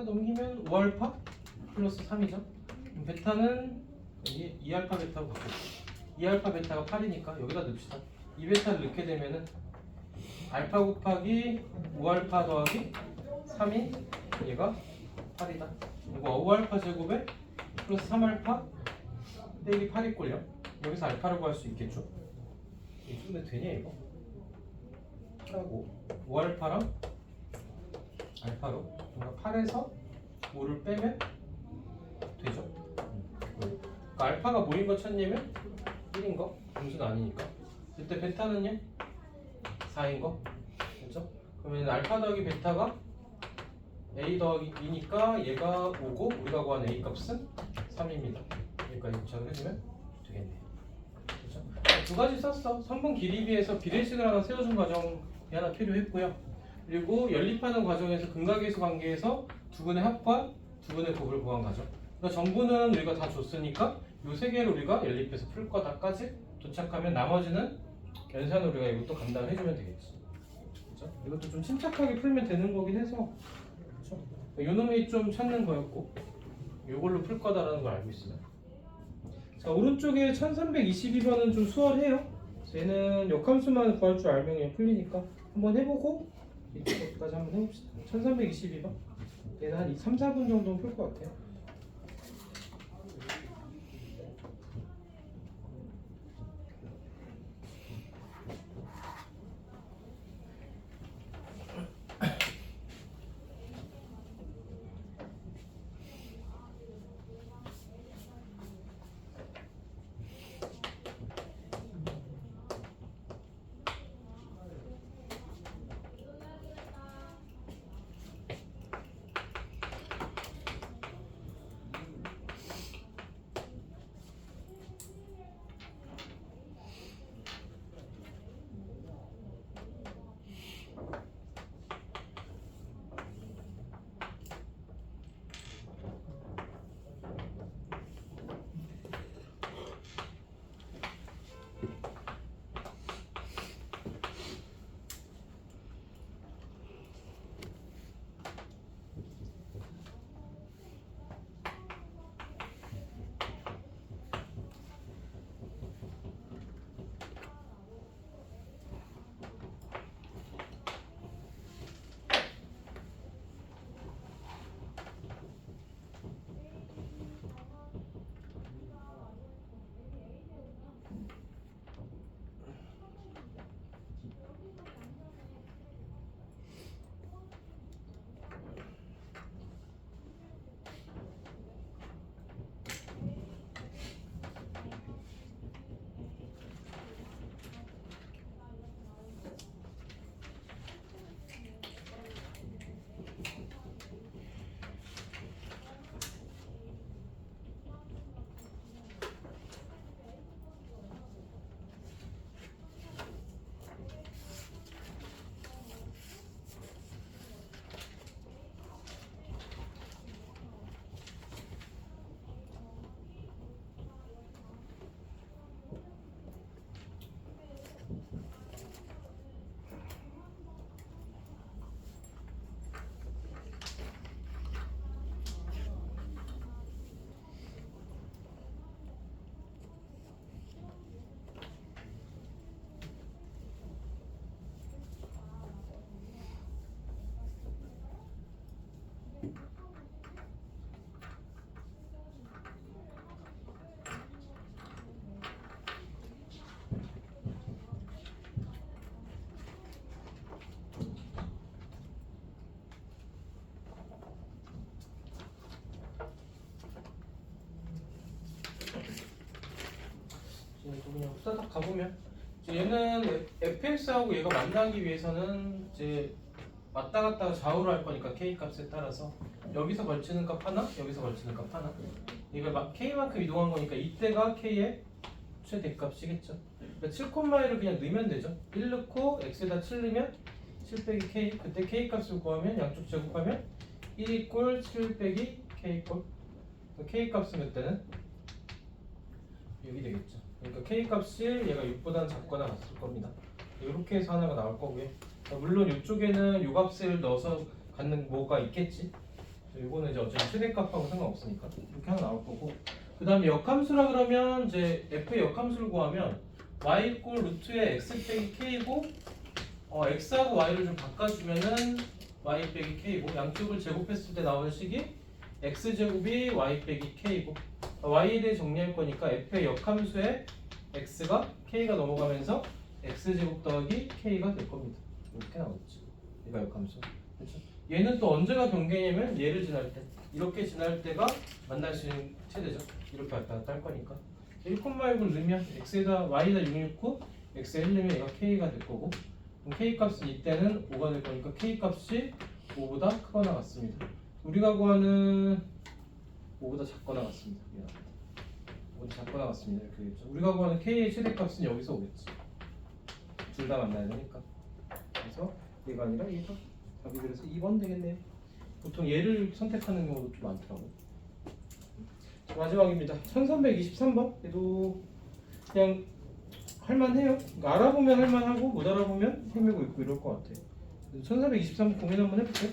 넘기면 5알파 플러스 3이죠. 베타는 2알파 베타고 바꾸고 2알파 베타가 8이니까 여기다 넣읍시다. 2베타를 넣게 되면은 알파 곱하기 5알파 더하기 3이 얘가 8이다. 이거 5알파 제곱에 플러스 3알파 빼기 8이 꼴려. 여기서 알파를 구할 수 있겠죠. 근데 되냐 이거? 하고 5알파랑 알파로 그러니까 8에서 5를 빼면 되죠. 그러니까 알파가 뭐인 거 찾냐면 1인 거 공수는 아니니까 그때 베타는요 4인 거 그렇죠? 그러면 알파 더하기 베타가 a 더하기 2니까 얘가 5고 우리가 구한 a 값은 3입니다. 여기까지 도착을 해주면 되겠네요. 그렇죠? 두 가지 썼어. 선분 길이 비해서 비례식을 하나 세워준 과정이 하나 필요했고요. 그리고 연립하는 과정에서 근각계수 관계에서 두 근의 합과 두 근의 곱을 구한 과정. 그러니까 정보는 우리가 다 줬으니까 이 세 개를 우리가 연립해서 풀 거다까지 도착하면 나머지는 연산을 우리가 이것도 감당을 해주면 되겠지. 그렇죠? 이것도 좀 침착하게 풀면 되는 거긴 해서 그렇죠? 요 놈이 좀 찾는 거였고 이걸로 풀 거다라는 걸 알고 있어요. 자 오른쪽에 1322번은 좀 수월해요. 얘는 역함수만 구할 줄 알면 그냥 풀리니까 한번 해보고 이쪽까지 한번 해봅시다. 1322번 얘는 한 3, 4분 정도는 풀 것 같아요. 해보면 이제 얘는 fx하고 얘가 만나기 위해서는 이제 왔다 갔다 좌우로 할 거니까 k 값에 따라서 여기서 걸치는 값 하나, 여기서 걸치는 값 하나. 이거 k만큼 이동한 거니까 이때가 k의 최대값이겠죠. 그러니까 7,1을 그냥 넣으면 되죠. 1 넣고 x에다 7 넣으면 7 빼기 k. 그때 k 값을 구하면 양쪽 제곱하면 1 이꼴 7 빼기 k 이꼴. k 값은 그때는 6이 되겠죠. 그러니까 k 값이 얘가 6보다는 작거나 같을 겁니다. 이렇게 해서 하나가 나올 거고요. 물론 이쪽에는 요 값을 넣어서 갖는 뭐가 있겠지. 이거는 이제 어차피 최대값하고 상관없으니까 이렇게 하나 나올 거고. 그 다음에 역함수라 그러면 이제 f의 역함수를 구하면 y 이꼴 루트의 x 빼기 k고 x하고 y를 좀 바꿔주면은 y 빼기 k고 양쪽을 제곱했을 때 나오는 식이 x제곱이 y 빼기 k고 y에 대해 정리할 거니까 f의 역함수에 x가 k가 넘어가면서 x제곱 더하기 k가 될 겁니다. 이렇게 나오겠지. 얘가 역함수. 그렇죠? 얘는 또 언제가 경계냐면 얘를 지날 때 이렇게 지날 때가 만날 수 있는 최대죠. 이렇게 왔다 갔다 할 거니까 1,6을 넣으면 x에다 y에다 6 넣고 x에 1 넣으면 얘가 k가 될 거고 그럼 k 값은 이때는 5가 될 거니까 k 값이 5보다 크거나 같습니다. 우리가 구하는 5보다 작거나 같습니다. 5보다 작거나 같습니다. 이렇게 되겠죠. 우리가 구하는 k의 최대값은 여기서 오겠지. 둘 다 만나야 되니까. 그래서 얘가 아니라 얘가 답이 그래서 2번 되겠네. 보통 얘를 선택하는 경우도 좀 많더라고. 마지막입니다. 1323번. 얘도 그냥 할만해요. 그러니까 알아보면 할만하고 못 알아보면 헤매고 있고 이럴 것 같아. 1323번 고민 한번 해볼게요.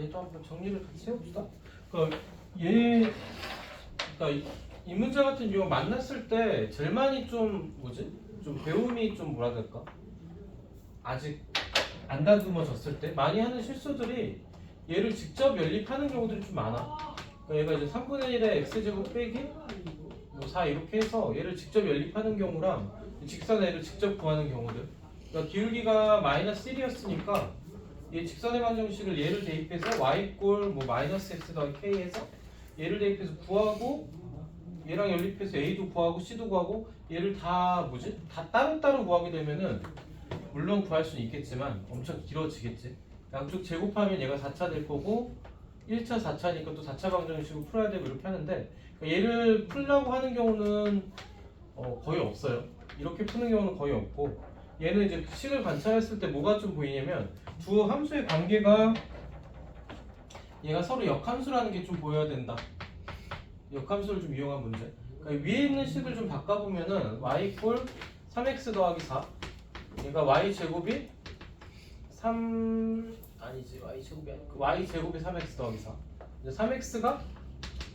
얘도 한번 정리를 같이 해봅시다. 그러니까 얘, 그러니까 이 문제 같은 경우 만났을 때 제일 많이 좀 뭐지? 좀 배움이 좀 뭐라 될까? 아직 안 다듬어졌을 때 많이 하는 실수들이 얘를 직접 연립하는 경우들이 좀 많아. 그러니까 얘가 이제 3분의 1의 x제곱 빼기 뭐 4 이렇게 해서 얘를 직접 연립하는 경우랑 직선의 애를 직접 구하는 경우들. 그러니까 기울기가 마이너스 1이었으니까 얘 직선의 방정식을 얘를 대입해서 y 꼴 뭐 마이너스 x 더하기 k해서 얘를 대입해서 구하고 얘랑 연립해서 a도 구하고 c도 구하고 얘를 다 뭐지? 다 따로따로 구하게 되면은 물론 구할 수는 있겠지만 엄청 길어지겠지. 양쪽 제곱하면 얘가 4차 될 거고 1차 4차니까 또 4차 방정식으로 풀어야 되고 이렇게 하는데 그러니까 얘를 풀려고 하는 경우는 거의 없어요. 이렇게 푸는 경우는 거의 없고 얘는 이제 식을 관찰했을 때 뭐가 좀 보이냐면 두 함수의 관계가 얘가 서로 역함수라는 게 좀 보여야 된다. 역함수를 좀 이용한 문제. 그러니까 위에 있는 식을 좀 바꿔보면은 y 꼴 3x 더하기 4 얘가 y 제곱이 3 아니지 y 제곱이 아니고 y 제곱이 3x 더하기 4 이제 3x가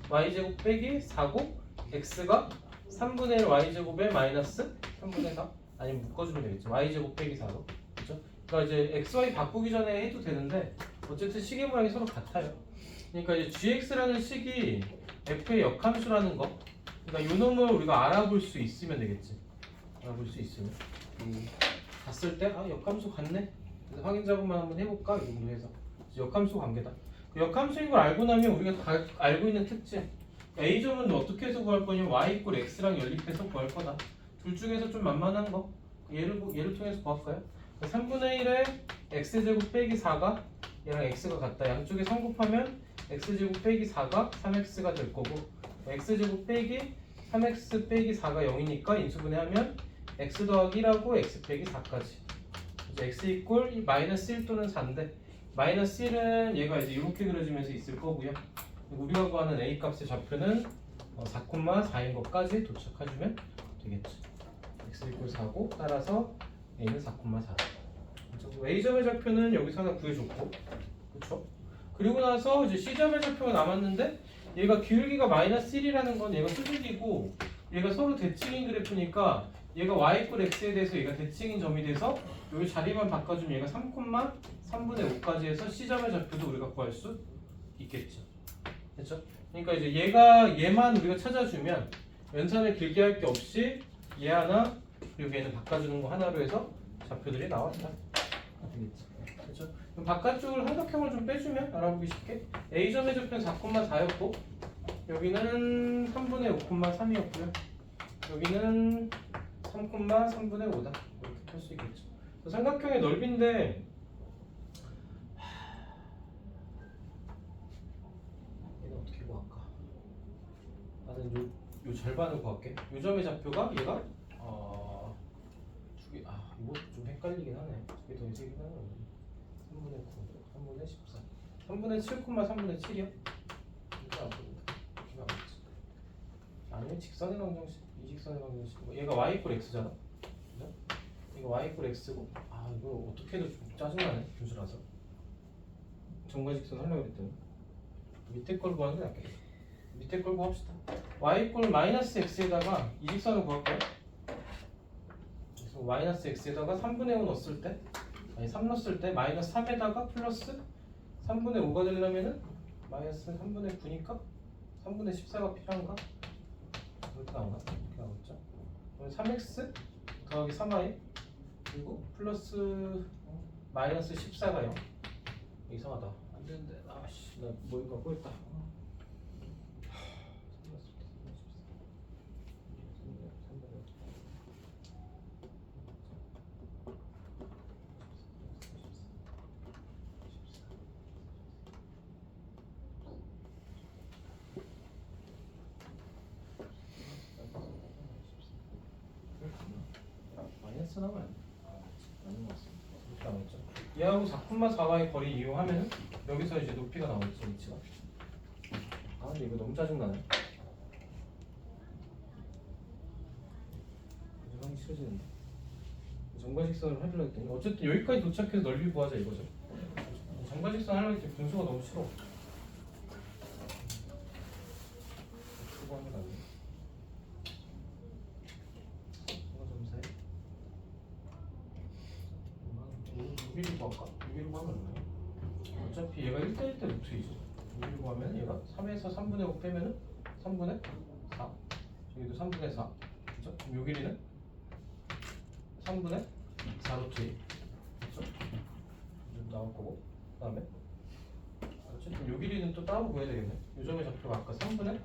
y 제곱 빼기 4고 x가 3분의 1 y 제곱에 마이너스 3분의 4 아니면 묶어주면 되겠죠. y 제곱 빼기 4로 그렇죠? 그러니까 이제 x, y 바꾸기 전에 해도 되는데 어쨌든 식의 모양이 서로 같아요. 그러니까 이제 gx라는 식이 f의 역함수라는 거 그러니까 이 놈을 우리가 알아볼 수 있으면 되겠지. 알아볼 수 있으면 봤을 때 아 역함수 같네. 그래서 확인 작업만 한번 해볼까 이 정도 해서 역함수 관계다. 그 역함수인 걸 알고 나면 우리가 다 알고 있는 특징 a점은 어떻게 해서 구할 거냐면 y = x랑 연립해서 구할 거다. 둘 중에서 좀 만만한 거 얘를 통해서 구할까요? 3분의 1에 x제곱 빼기 4가 얘랑 x가 같다. 양쪽에 3 곱하면 x제곱 빼기 4가 3x가 될 거고 x제곱 빼기 3x 빼기 4가 0이니까 인수분해하면 x 더하기 1하고 x 빼기 4까지 이제 x 이꼴 마이너스 1 또는 4인데 마이너스 1은 얘가 이제 이렇게 그려지면서 있을 거고요. 우리가 구하는 a 값의 좌표는 4,4인 것까지 도착해주면 되겠죠. x 이꼴 4고 따라서 a는 4,4. a점의 좌표는 여기서 하나 구해줬고 그렇죠? 그리고 나서 이제 c점의 좌표가 남았는데 얘가 기울기가 마이너스 1이라는 건 얘가 수직이고 얘가 서로 대칭인 그래프니까 얘가 y = x에 대해서 얘가 대칭인 점이 돼서 여기 자리만 바꿔주면 얘가 3,3분의 5까지 해서 c점의 좌표도 우리가 구할 수 있겠죠. 그렇죠? 그러니까 이제 얘만 우리가 찾아주면 연산을 길게 할 게 없이 얘 하나 그리고 얘는 바꿔주는 거 하나로 해서 좌표들이 나왔다. 되겠죠. 그렇죠? 그럼 바깥쪽을 삼각형을 좀 빼주면 알아보기 쉽게 A점의 좌표는 4,4였고 여기는 3분의 5,3이었고요. 여기는 3,3분의 5다. 이렇게 펼 수 있겠죠. 삼각형의 넓이인데 얘는 어떻게 구할까? 나는 요 절반을 구할게. 요 점의 좌표가 얘가 이거 좀 헷갈리긴 하네. 두 개 더 있긴 하네. 3분의 9, 3분의 14 3분의 7,3분의 7이요? 이거 안 보인다. 이거 안 보이지. 아니면 직선의 방정식, 이직선의 방정식 얘가 y = x잖아. 그죠? 이거 y = x고 이거 어떻게 해도 좀 짜증나네. 교수라서 정과직선 하려고 했더니 밑에 걸 구하는 게 낫겠다. 밑에 걸 구합시다. y = 마이너스 x에다가 이직선을 구할까요? 그래서 마이너스 x에다가 3분의 5 넣었을 때 3 넣었을 때 마이너스 3에다가 플러스 3분의 5가 되려면은 마이너스 3분의 9니까 3분의 14가 필요한가? 이렇게 나오나? 이렇게 나오겠죠? 그럼 3x 더하기 3y 그리고 플러스 마이너스 14가 0 이상하다. 안 되는데 아씨 나 뭐 이거 갖고 있다. 마이너스 나오면 아닌 것 같습니다. 이렇게 나오겠죠. 얘하고 4,4와의 거리 이용하면 여기서 이제 높이가 나오겠죠. 위치가. 근데 이거 너무 짜증나네. 이제 하기 싫어지는데. 정과직선을 하려고 했더니 어쨌든 여기까지 도착해서 넓이 구하자 이거죠. 정과직선 하려고 했더니 분수가 너무 싫어. 그거 하면 안 돼. 정과점사에 6일이고 할까? 6일이고 하면 안 돼. 어차피 얘가 1대1 때 루트이지. 6일이고 하면 얘가 3에서 3분의 5 빼면은 3분의 4. 여기도 3분의 4. 그죠? 그럼 6일이는 3분의 4 루트 2. 그죠? 좀 나올 거고. 그 다음에 어쨌든 요 길이는 또 따로 구해야 되겠네. 요 점의 좌표가 아까 3분의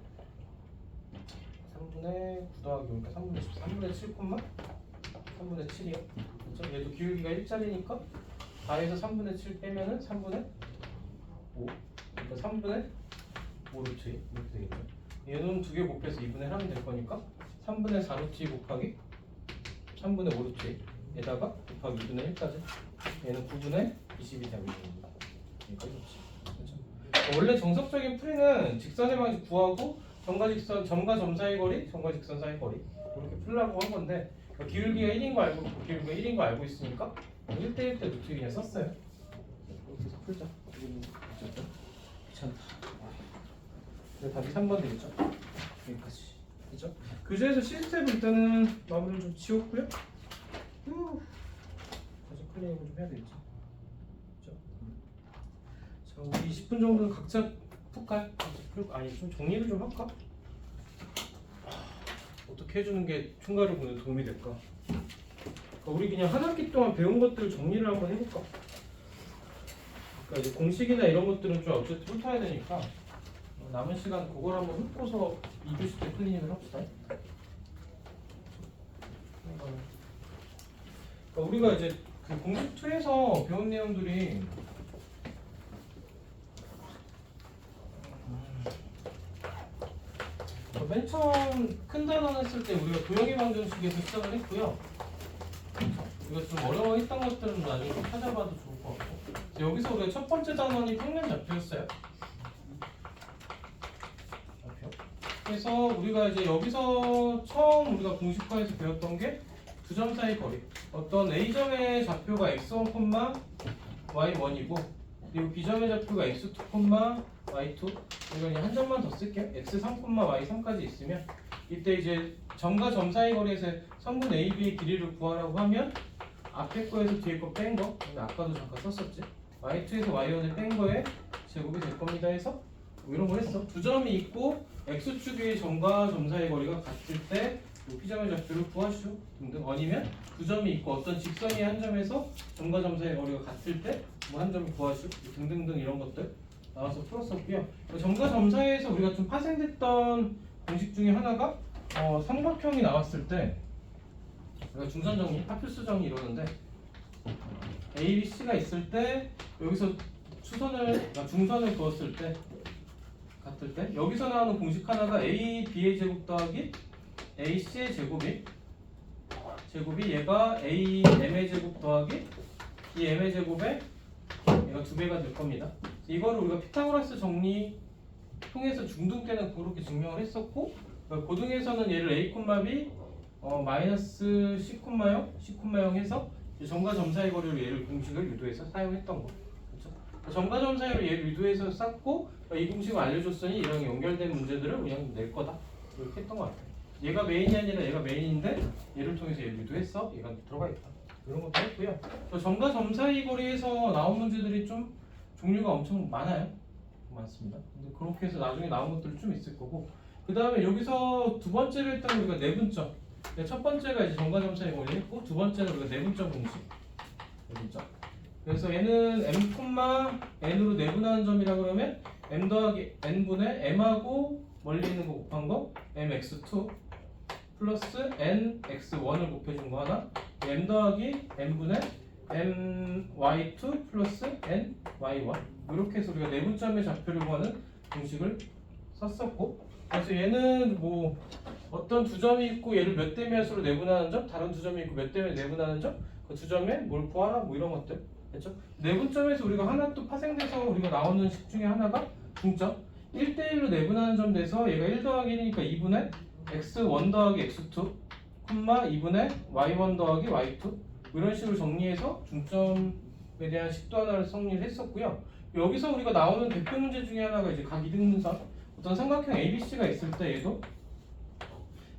9 더하기 오니까 3분의 10, 3분의 7, 3분의 7이요. 그렇죠? 얘도 기울기가 1짜리니까 4에서 3분의 7 빼면은 3분의 5. 그러니까 3분의 5 루트 2 이렇게 되겠죠. 얘는 두 개 곱해서 2분의 1 하면 될 거니까 3분의 4 루트 2 곱하기 3분의 5 루트 2에다가 곱하기 2분의 1까지. 얘는 9분의 20이 됩니다. 그러니까 이렇지. 원래 정석적인 풀이는 직선의 방식 구하고 점과 직선, 점과 점 사이 거리, 점과 직선 사이 거리 이렇게 풀라고 한 건데 기울기가 1인 거 알고 기울기가 1인 거 알고 있으니까 1대1 때 루트 그냥 썼어요. 이렇게 해서 풀자. 어쨌든 귀찮다. 근데 답이 3번 되겠죠? 여기까지. 그죠? 교재에서 시스템을 일단은 마무리를 좀 지웠고요. 다시 클리닉을 좀 해야 되겠지. 자, 우리 20분 정도는 각자 풀까요? 아니 좀 정리를 좀 할까? 어떻게 해주는 게 총괄을 보는 도움이 될까? 그러니까 우리 그냥 한 학기 동안 배운 것들 정리를 한번 해볼까? 그러니까 이제 공식이나 이런 것들은 좀 어쨌든 훑어야 되니까 남은 시간 그걸 한번 훑고서 2교시 때 클리닉을 합시다. 그러니까 우리가 이제 그 공식 2에서 배운 내용들이 맨 처음 큰 단원 했을 때 우리가 도형의 방정식에서 시작을 했고요. 우리가 좀 어려워했던 것들은 나중에 좀 찾아봐도 좋을 것 같고. 여기서 우리가 첫 번째 단원이 평면 좌표였어요. 좌표. 그래서 우리가 이제 여기서 처음 우리가 공식화해서 배웠던 게 두 점 사이 거리. 어떤 A점의 좌표가 x1, y1이고 그리고 B점의 좌표가 x2, y2. 이거 그냥 한 점만 더 쓸게요. x3, y3까지 있으면 이때 이제 점과 점 사이 거리에서 성분 AB의 길이를 구하라고 하면 앞에 거에서 뒤에 거 뺀 거, 아까도 잠깐 썼었지. y2에서 y1을 뺀 거에 제곱이 될 겁니다 해서 뭐 이런 걸 했어. 두 점이 있고 x축의 점과 점 사이 거리가 같을 때 P점의 좌표를 구하시오 등등. 아니면 두 점이 있고 어떤 직선이 한 점에서 점과 점 사이 거리가 같을 때 뭐 한 점을 구하시오 등등등 이런 것들 나와서 풀었었고요. 점과 점 사이에서 우리가 좀 파생됐던 공식 중에 하나가 삼각형이 나왔을 때 우리가 중선 정리, 파필수 정리 이러는데 A, B, C가 있을 때 여기서 중선을 그었을 때 같을 때 여기서 나오는 공식 하나가 A, B의 제곱 더하기 A, C의 제곱이 얘가 A, M의 제곱 더하기 이 M의 제곱에 얘가 2배가 될 겁니다. 이거를 우리가 피타고라스 정리 통해서 중등 때는 그렇게 증명을 했었고 고등에서는 얘를 A, B 마이너스 C, 0 해서 점과 점 사이 거리로 얘를 공식을 유도해서 사용했던 거. 그렇죠? 점과 점 사이로 얘를 유도해서 쌓고 이 공식을 알려줬으니 이랑 연결된 문제들을 그냥 낼 거다. 이렇게 했던 것 같아요. 얘가 메인이 아니라 얘가 메인인데 얘를 통해서 얘를 유도했어. 얘가 들어가 있다. 이런 것도 했고요. 점과 점 사이 거리에서 나온 문제들이 좀 종류가 엄청 많아요. 많습니다. 근데 그렇게 해서 나중에 나온 것들이 좀 있을 거고 그 다음에 여기서 두 번째로 했던 우리가 내분점. 첫 번째가 이제 점과 점 사이 거리 했고 두 번째는 우리가 내분점 공식. 내분점. 그래서 얘는 m, n으로 내분하는 점이라 그러면 m 더하기 n분의 m하고 멀리 있는 거 곱한 거 mx2 플러스 nx1을 곱해준 거 하나 m 더하기 n분의 my2 플러스 ny1 이렇게 해서 우리가 내분점의 좌표를 구하는 공식을 썼었고 그래서 얘는 뭐 어떤 두 점이 있고 얘를 몇 대 몇으로 내분하는 점 다른 두 점이 있고 몇 대 몇 내분하는 점 그 두 점에 뭘 구하라 뭐 이런 것들 됐죠? 내분점에서 우리가 하나 또 파생돼서 우리가 나오는 식 중에 하나가 중점 1대1로 내분하는 점 돼서 얘가 1 더하기 1이니까 2분의 x1 더하기 x2 2분의 y1 더하기 y2 이런 식으로 정리해서 중점의 대한 식도 하나를 정리를 했었고요. 여기서 우리가 나오는 대표 문제 중에 하나가 이제 각 이등분선 어떤 삼각형 ABC가 있을 때 얘도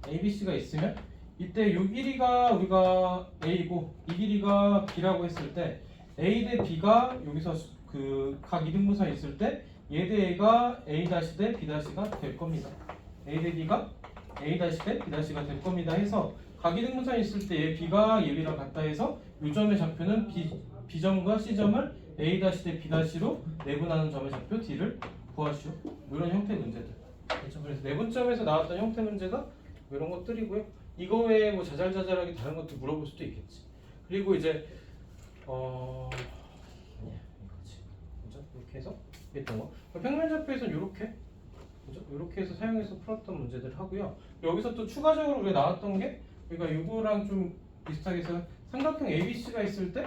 ABC가 있으면 이때 요 길이가 우리가 A고 이 길이가 B라고 했을 때 A 대 B가 여기서 그 각 이등분선이 있을 때 얘 대 A가 A 다시 대 B 다시가 될 겁니다. A 대 B가 A 다시 대 B 다시가 될 겁니다. 해서 각 이등분선이 있을 때 얘 B가 얘 B랑 같다 해서 요 점의 좌표는 B점과 C점을 A 다시 대 B 다시로 내분하는 점의 좌표 D를 구하시오. 이런 형태의 문제들. 그렇죠? 그래서 내분점에서 나왔던 형태 문제가 이런 것들이고요. 이거 외에 뭐 자잘자잘하게 다른 것도 물어볼 수도 있겠지. 그리고 이제 아니야 이거지. 그죠? 이렇게 해서 했던 거. 평면좌표에서는 이렇게 그죠? 이렇게 해서 사용해서 풀었던 문제들 하고요. 여기서 또 추가적으로 우리가 나왔던 게 우리가 이거랑 좀 비슷하게 해서 삼각형 ABC가 있을 때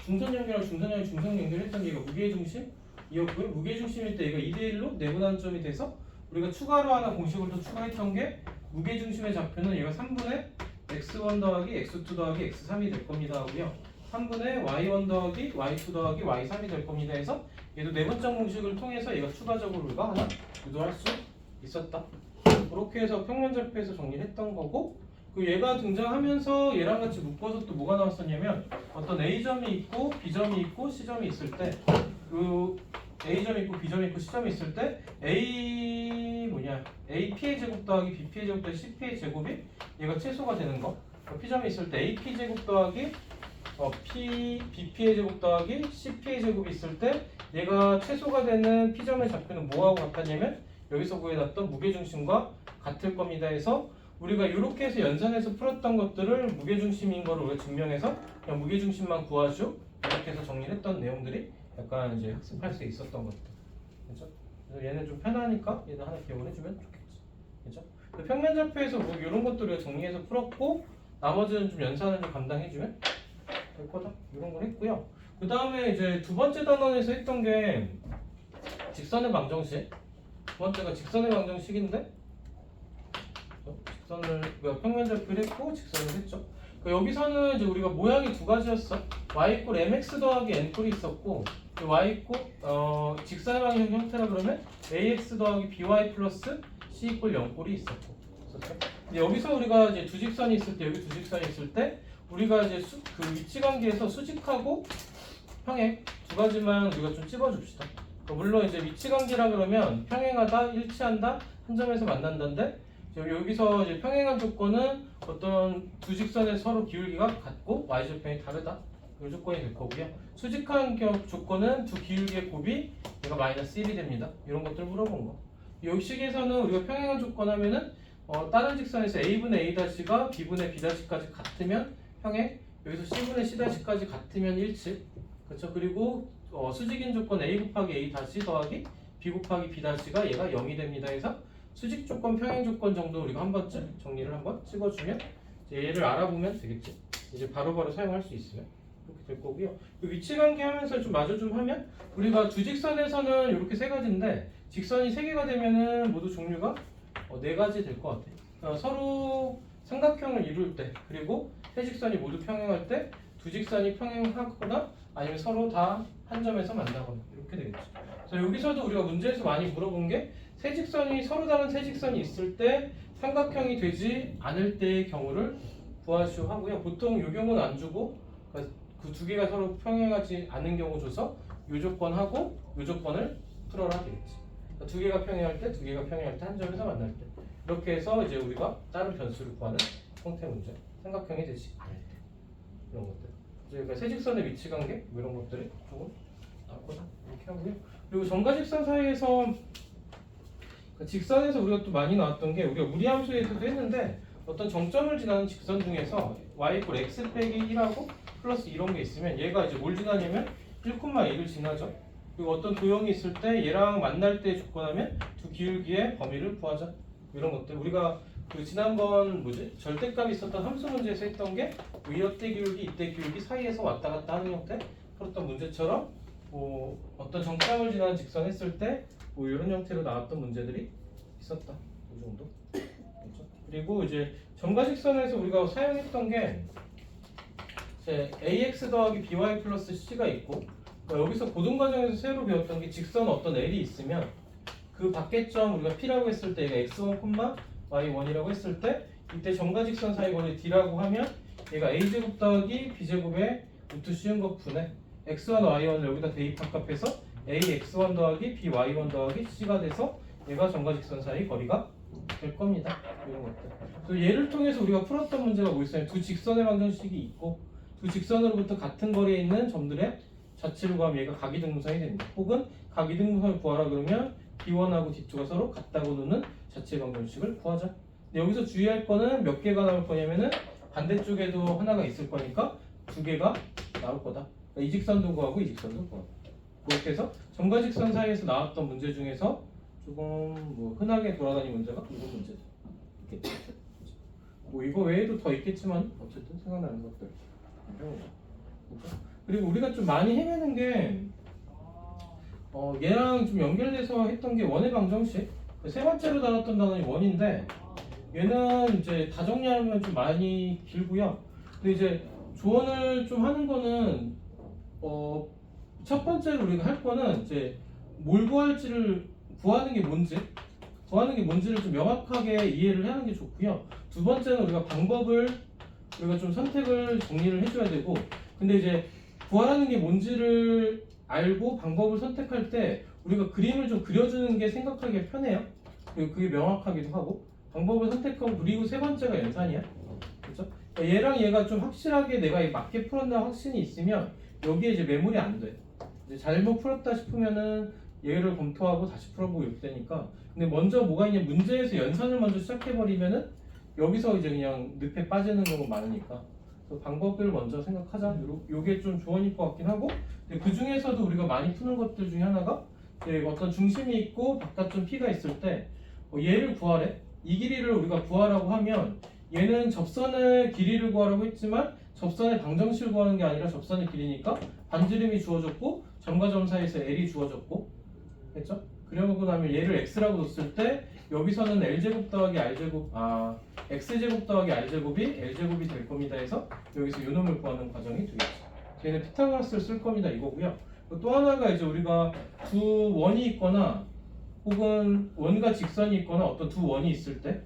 중선 연결하고 중선 연결했던 게 이거 무게의 중심이었고요. 무게의 중심일 때 이거 2대1로 내분한 점이 돼서 우리가 추가로 하나 공식을 또 추가했던 게 무게 중심의 좌표는 얘가 3분의 x1 더하기 x2 더하기 x3이 될 겁니다 하고요. 3분의 y1 더하기 y2 더하기 y3이 될 겁니다 해서 얘도 내분점 공식을 통해서 얘가 추가적으로 우리가 하나 유도할 수 있었다. 그렇게 해서 평면좌표에서 정리를 했던 거고 그 얘가 등장하면서 얘랑 같이 묶어서 또 뭐가 나왔었냐면 어떤 A점이 있고 B점이 있고 C점이 있을 때 그 A점이 있고 B점이 있고 C점이 있을 때 AP의 제곱 더하기 BP의 제곱 더하기 CP의 제곱이 얘가 최소가 되는 거. P점이 있을 때 AP 제곱 더하기 BP의 제곱 더하기 CP의 제곱이 있을 때 얘가 최소가 되는 P점의 좌표는 뭐하고 같았냐면 여기서 구해놨던 무게중심과 같을 겁니다 해서 우리가 이렇게 해서 연산해서 풀었던 것들을 무게중심인 거를 우리가 증명해서 그냥 무게중심만 구하죠. 이렇게 해서 정리를 했던 내용들이 약간 이제 학습할 수 있었던 것들. 그렇죠? 그래서 얘는 좀 편하니까 얘도 하나 기억을 해주면 좋겠지. 그렇죠? 평면좌표에서 뭐 이런 것들을 우리가 정리해서 풀었고 나머지는 좀 연산을 좀 감당해주면 될 거다. 이런 걸 했고요. 그 다음에 이제 두 번째 단원에서 했던 게 직선의 방정식. 두 번째가 직선의 방정식인데 직선을 우리가 평면좌표를 했고 직선을 했죠. 그러니까 여기서는 이제 우리가 모양이 두 가지였어. y = mx 더하기 n 꼴이 있었고 y = 직선의 방정식 형태라 그러면 ax 더하기 by 플러스 c = 0 꼴이 있었고. 근데 여기서 우리가 이제 두 직선이 있을 때 여기 두 직선이 있을 때 우리가 이제 그 위치 관계에서 수직하고 평행 두 가지만 우리가 좀 찝어줍시다. 물론 이제 위치 관계라 그러면 평행하다, 일치한다, 한 점에서 만난다인데 여기서 이제 평행한 조건은 어떤 두 직선의 서로 기울기가 같고 y절편이 다르다. 이 조건이 될 거고요. 수직한 조건은 두 기울기의 곱이 얘가 마이너스 1이 됩니다. 이런 것들 물어본 거. 이 식에서는 우리가 평행한 조건 하면은 다른 직선에서 a분의 a-가 b분의 b-까지 같으면 평행, 여기서 c분의 c-까지 같으면 일치. 그렇죠? 그리고 수직인 조건 a 곱하기 a 다시 더하기 b 곱하기 b 다시가 얘가 0이 됩니다 해서 수직 조건, 평행 조건 정도 우리가 한 번쯤 정리를 한번 찍어주면 이제 얘를 알아보면 되겠지. 이제 바로바로 사용할 수 있으면 이렇게 될 거고요. 그 위치 관계 하면서 좀 마저 좀 하면 우리가 두 직선에서는 이렇게 세 가지인데 직선이 세 개가 되면은 모두 종류가 네 가지 될 것 같아요. 서로 삼각형을 이룰 때 그리고 세 직선이 모두 평행할 때 두 직선이 평행하거나 아니면 서로 다 한 점에서 만나거나 이렇게 되겠죠. 그래서 여기서도 우리가 문제에서 많이 물어본 게 세 직선이 서로 다른 세 직선이 있을 때 삼각형이 되지 않을 때의 경우를 구하시오 하고요. 보통 이 경우는 안 주고 그 두 개가 서로 평행하지 않은 경우 줘서 이 조건하고 이 조건을 풀어라 되겠지. 그러니까 두 개가 평행할 때, 두 개가 평행할 때 한 점에서 만날 때 이렇게 해서 이제 우리가 다른 변수를 구하는 형태 문제, 삼각형이 되지 않을 때 이런 것들. 그러니까 세 직선의 위치 관계 뭐 이런 것들이 조금 나왔거나 이렇게 하고요. 그리고 점과 직선 사이에서 직선에서 우리가 또 많이 나왔던 게 우리가 무리함수에서도 했는데 어떤 정점을 지나는 직선 중에서 y = x 빼기 1하고 플러스 이런 게 있으면 얘가 이제 뭘 지나냐면 1,1을 지나죠. 그리고 어떤 도형이 있을 때 얘랑 만날 때 조건하면 두 기울기의 범위를 구하자. 이런 것들 우리가 그 지난번 절대값이 있었던 함수 문제에서 했던 게 이때 기울기 이때 기울기 사이에서 왔다 갔다 하는 형태 풀었던 문제처럼 뭐 어떤 정점을 지나는 직선 했을 때 뭐 이런 형태로 나왔던 문제들이 있었다. 이 정도. 그렇죠? 그리고 이제 점과 직선에서 우리가 사용했던 게 이제 ax 더하기 by 플러스 c가 있고 여기서 고등과정에서 새로 배웠던 게 직선 어떤 l이 있으면 그 밖에점 우리가 p라고 했을 때 얘가 x1, y1이라고 했을 때 이때 정과직선 사이 거리 d라고 하면 얘가 a제곱 더하기 b제곱의 루트 씌운 것 분해 x1, y1을 여기다 대입한 값해서 ax1 더하기 by1 더하기 c가 돼서 얘가 정과직선 사이 거리가 될 겁니다. 이런 것들. 그래서 얘를 통해서 우리가 풀었던 문제가 뭐 있어요? 두 직선의 방정식이 있고 두 직선으로부터 같은 거리에 있는 점들의 좌치를 구하면 얘가 각이등분선이 됩니다. 혹은 각이등분선을 구하라 그러면 B1하고 D2가 서로 같다고 노는 자체 방정식을 구하자. 근데 여기서 주의할 거는 몇 개가 나올 거냐면은 반대쪽에도 하나가 있을 거니까 두 개가 나올 거다. 그러니까 이 직선도 구하고 이 직선도 구하고. 그렇게 해서 점과 직선 사이에서 나왔던 문제 중에서 조금 뭐 흔하게 돌아다니는 문제가 이거 문제죠. 뭐 이거 외에도 더 있겠지만 어쨌든 생각나는 것들. 그리고 우리가 좀 많이 헤매는 게 얘랑 좀 연결돼서 했던 게 원의 방정식. 세 번째로 다뤘던 단원이 원인데 얘는 이제 다 정리하면 좀 많이 길고요. 근데 이제 조언을 좀 하는 거는 첫 번째로 우리가 할 거는 이제 뭘 구할지를 구하는 게 뭔지를 좀 명확하게 이해를 하는 게 좋고요. 두 번째는 우리가 방법을 우리가 좀 선택을 정리를 해줘야 되고, 근데 이제 구하라는 게 뭔지를 알고 방법을 선택할 때 우리가 그림을 좀 그려주는 게 생각하기가 편해요. 그리고 그게 명확하기도 하고 방법을 선택하고 그리고 세 번째가 연산이야. 그렇죠? 그러니까 얘랑 얘가 좀 확실하게 내가 맞게 풀었나 확신이 있으면 여기에 이제 매몰이 안 돼. 이제 잘못 풀었다 싶으면은 얘를 검토하고 다시 풀어보고 이렇게 되니까. 근데 먼저 뭐가 있냐 문제에서 연산을 먼저 시작해버리면은 여기서 이제 그냥 늪에 빠지는 경우가 많으니까 그래서 방법을 먼저 생각하자. 요게 좀 조언일 것 같긴 하고, 근데 그 중에서도 우리가 많이 푸는 것들 중에 하나가 이제 어떤 중심이 있고 바깥쪽 P가 있을 때 얘를 구하래. 이 길이를 우리가 구하라고 하면 얘는 접선의 길이를 구하라고 했지만 접선의 방정식을 구하는 게 아니라 접선의 길이니까 반지름이 주어졌고 점과 점 사이에서 L이 주어졌고, 했죠? 그러고 나면 얘를 x라고 뒀을 때 여기서는 l제곱 더하기 r제곱 x제곱 더하기 r제곱이 l제곱이 될 겁니다 해서 여기서 요놈을 구하는 과정이 되겠죠. 얘는 피타고라스를 쓸 겁니다 이거고요. 또 하나가 이제 우리가 두 원이 있거나 혹은 원과 직선이 있거나 어떤 두 원이 있을 때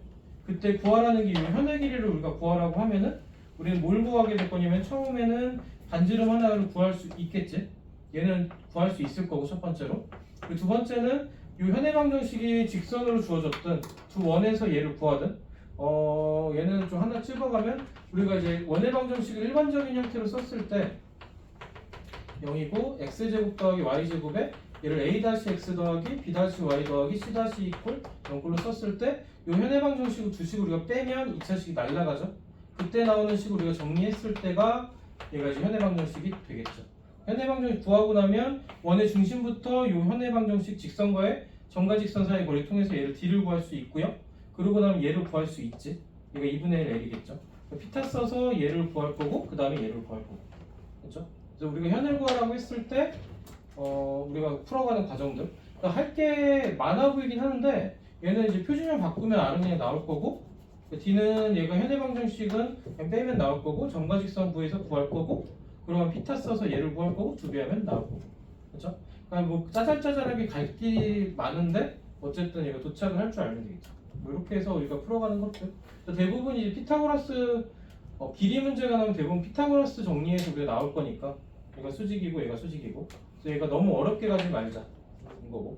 그때 구하라는 게 현의 길이를 우리가 구하라고 하면은 우리는 뭘 구하게 될 거냐면 처음에는 반지름 하나를 구할 수 있겠지. 얘는 구할 수 있을 거고 첫 번째로. 그리고 두 번째는 이 현의 방정식이 직선으로 주어졌든 두 원에서 얘를 구하든 얘는 좀 하나 찝어가면 우리가 이제 원의 방정식을 일반적인 형태로 썼을 때 0이고 x제곱 더하기 y제곱에 얘를 a-x 더하기 b-y 더하기 c- 이퀄 0꼴로 썼을 때 이 현의 방정식을 두 식을 우리가 빼면 2차식이 날라가죠. 그때 나오는 식을 우리가 정리했을 때가 얘가 이제 현의 방정식이 되겠죠. 현의 방정식 구하고 나면 원의 중심부터 이 현의 방정식 직선과의 점과 직선 사이 거리를 통해서 얘를 d를 구할 수 있고요. 그러고 나면 얘를 구할 수 있지. 얘가 2분의 1 L이겠죠. 피타 써서 얘를 구할 거고 그 다음에 얘를 구할 거고. 그렇죠? 그래서 우리가 현을 구하라고 했을 때 우리가 풀어가는 과정들 그러니까 할 게 많아 보이긴 하는데 얘는 이제 표준형 바꾸면 R은 그냥 나올 거고 D는 얘가 현의 방정식은 그냥 빼면 나올 거고 점과 직선 구해서 구할 거고 그러면 피타 써서 얘를 구할 거고 두 배 하면 나올 거고. 그렇죠? 그러니까 뭐 짜잘짜잘하게 갈 길이 많은데 어쨌든 얘가 도착을 할 줄 알면 되겠죠. 뭐 이렇게 해서 우리가 풀어가는 것들 대부분 이제 피타고라스 길이 문제가 나오면 대부분 피타고라스 정리해서 우리가 나올 거니까 얘가 수직이고 얘가 수직이고 그래서 얘가 너무 어렵게 가지 말자 인 거고.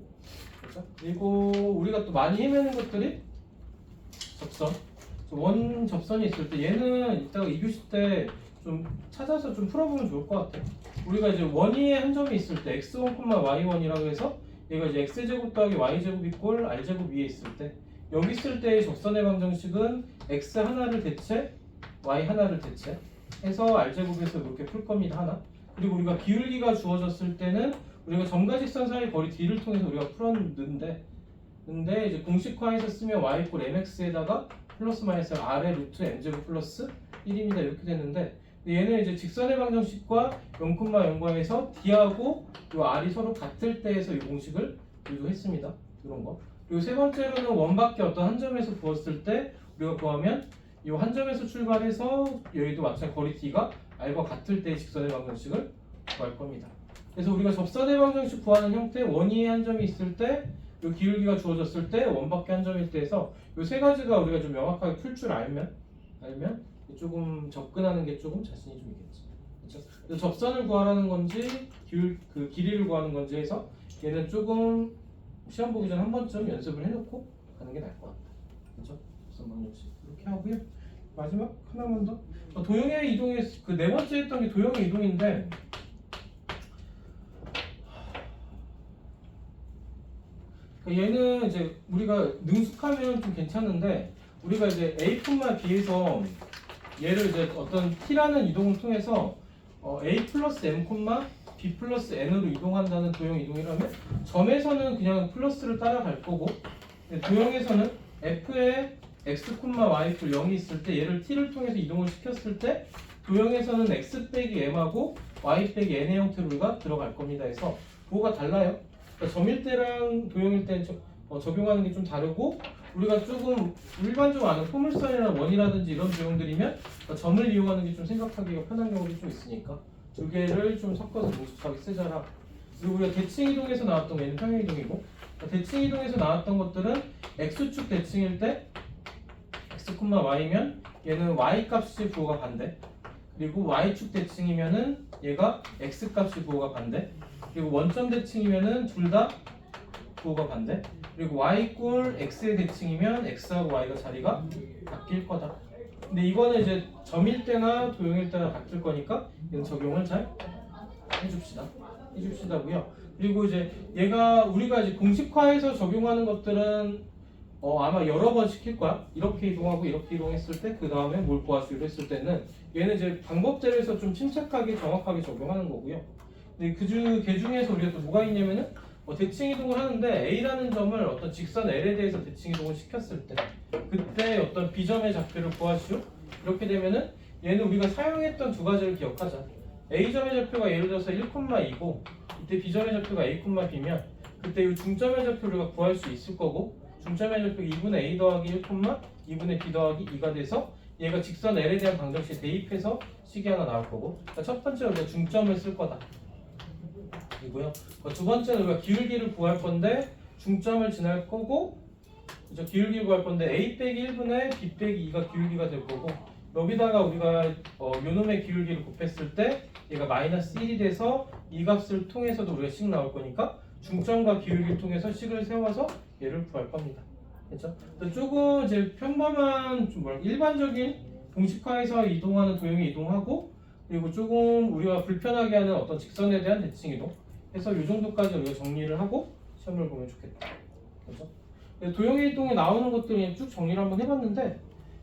그렇죠? 그리고 우리가 또 많이 헤매는 것들이 접선 원 접선이 있을 때 얘는 이따가 2교시 때 좀 찾아서 좀 풀어보면 좋을 것 같아요. 우리가 이제 원위에 한 점이 있을 때 x1, y1이라고 해서 얘가 이제 x제곱 더하기 y제곱 이꼴 r제곱 위에 있을 때 여기 있을 때의 접선의 방정식은 x 하나를 대체 y 하나를 대체 해서 r제곱에서 이렇게 풀 겁니다. 하나. 그리고 우리가 기울기가 주어졌을 때는 우리가 점과 직선 사이 거리 d를 통해서 우리가 풀었는데 근데 이제 공식화해서 쓰면 y 이꼴 mx에다가 플러스 마이너스 r의 루트 m제곱 플러스 1입니다. 이렇게 됐는데 얘는 이제 직선의 방정식과 0,0과에서 d하고 이 r이 서로 같을 때에서 이 공식을 유도했습니다. 이런 거. 그리고 세 번째로는 원밖에 어떤 한 점에서 부었을 때 우리가 구하면 이 한 점에서 출발해서 여기도 마찬가지 거리 d가 r과 같을 때의 직선의 방정식을 구할 겁니다. 그래서 우리가 접선의 방정식 구하는 형태 원위의 한 점이 있을 때, 요 기울기가 주어졌을 때, 원밖에 한 점일 때 해서 요 세 가지가 우리가 좀 명확하게 풀 줄 알면 조금 접근하는 게 조금 자신이 좀 있겠지. 그렇죠? 그래서 접선을 구하라는 건지 그 길이를 구하는 건지 해서 얘는 조금 시험 보기 전에 한 번쯤 연습을 해놓고 가는 게 나을 것 같다. 그렇죠? 접선 방정식 이렇게 하고요. 마지막 하나만 더. 도형의 이동의 그 네 번째 했던 게 도형의 이동인데. 얘는 이제 우리가 능숙하면 좀 괜찮은데 우리가 이제 A, B에서 얘를 이제 어떤 T라는 이동을 통해서 A 플러스 M, B 플러스 N으로 이동한다는 도형 이동이라면 점에서는 그냥 플러스를 따라갈 거고 도형에서는 F에 X, Y플 0이 있을 때 얘를 T를 통해서 이동을 시켰을 때 도형에서는 X 빼기 M하고 Y 빼기 N의 형태로 우리가 들어갈 겁니다 해서 부호가 달라요. 그러니까 점일 때랑 도형일 때 적용하는 게 좀 다르고 우리가 조금 일반적으로 아는 포물선이나 원이라든지 이런 도형들이면 점을 이용하는 게 좀 생각하기가 편한 경우도 좀 있으니까 두 개를 좀 섞어서 능숙하게 쓰자라. 그리고 우리가 대칭 이동에서 나왔던 얘는 평행 이동이고 대칭 이동에서 나왔던 것들은 x축 대칭일 때 x, y면 얘는 y 값이 부호가 반대. 그리고 y축 대칭이면은 얘가 x 값이 부호가 반대. 그리고 원점 대칭이면은 둘 다 부호가 반대. 그리고 y 꼴 x의 대칭이면 x하고 y가 자리가 바뀔 거다. 근데 이거는 이제 점일 때나 도형일 때나 바뀔 거니까 이건 적용을 잘 해줍시다고요. 그리고 이제 얘가 우리가 이제 공식화해서 적용하는 것들은 아마 여러 번 시킬 거야. 이렇게 이동하고 이렇게 이동했을 때 그 다음에 뭘 구하시기로 했을 때는 얘는 이제 방법대로해서 좀 침착하게 정확하게 적용하는 거고요. 근데 그 중에서 우리가 또 뭐가 있냐면은 대칭 이동을 하는데 A라는 점을 어떤 직선 L에 대해서 대칭 이동을 시켰을 때 그때 어떤 B점의 좌표를 구하시오. 이렇게 되면은 얘는 우리가 사용했던 두 가지를 기억하자. A점의 좌표가 예를 들어서 1,2고 이때 B점의 좌표가 A, B면 그때 이 중점의 좌표를 우리가 구할 수 있을 거고 중점의 좌표가 2분의 A 더하기 1, 2분의 B 더하기 2가 돼서 얘가 직선 L에 대한 방정식에 대입해서 식이 하나 나올 거고 그러니까 첫 번째로 우리가 중점을 쓸 거다. 이고요. 두 번째는 우리가 기울기를 구할 건데 중점을 지날 거고 그죠? 기울기를 구할 건데 A 빼기 1분의 B 빼기 2가 기울기가 될 거고 여기다가 우리가 요놈의 기울기를 곱했을 때 얘가 마이너스 1이 돼서 이 값을 통해서도 우리가 식 나올 거니까 중점과 기울기를 통해서 식을 세워서 얘를 구할 겁니다. 그렇죠? 조금 이제 평범한 좀 일반적인 공식화해서 이동하는 도형의 이동하고 그리고 조금 우리가 불편하게 하는 어떤 직선에 대한 대칭 이동 해서 이 정도까지 우리가 정리를 하고 시험을 보면 좋겠다. 그렇죠? 도형의 이동에 나오는 것들 쭉 정리를 한번 해봤는데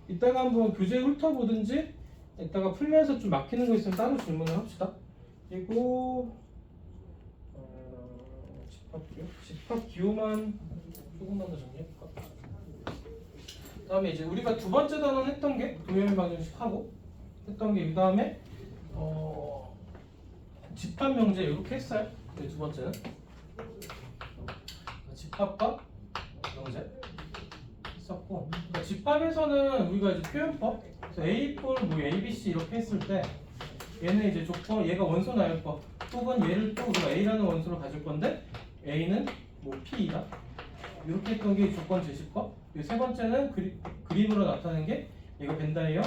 이따가 한번 교재 훑어보든지 이따가 풀면서 좀 막히는 거 있으면 따로 질문을 합시다. 그리고 집합 기호만 조금만 더 정리해볼까? 다음에 이제 우리가 두 번째 단원 했던 게 도형의 방정식 하고 했던 게 그 다음에 집합 명제 이렇게 했어요. 두 번째는 집합과 명제 했었고 집합에서는 우리가 이제 표현법 A 꼴 뭐 ABC 이렇게 했을 때 얘는 이제 조건 얘가 원소 나열법 혹은 얘를 또 우리가 A라는 원소를 가질 건데 A는 뭐 P이다 이렇게 했던 게 조건 제시법. 세 번째는 그림으로 나타낸 게 얘가 벤다이어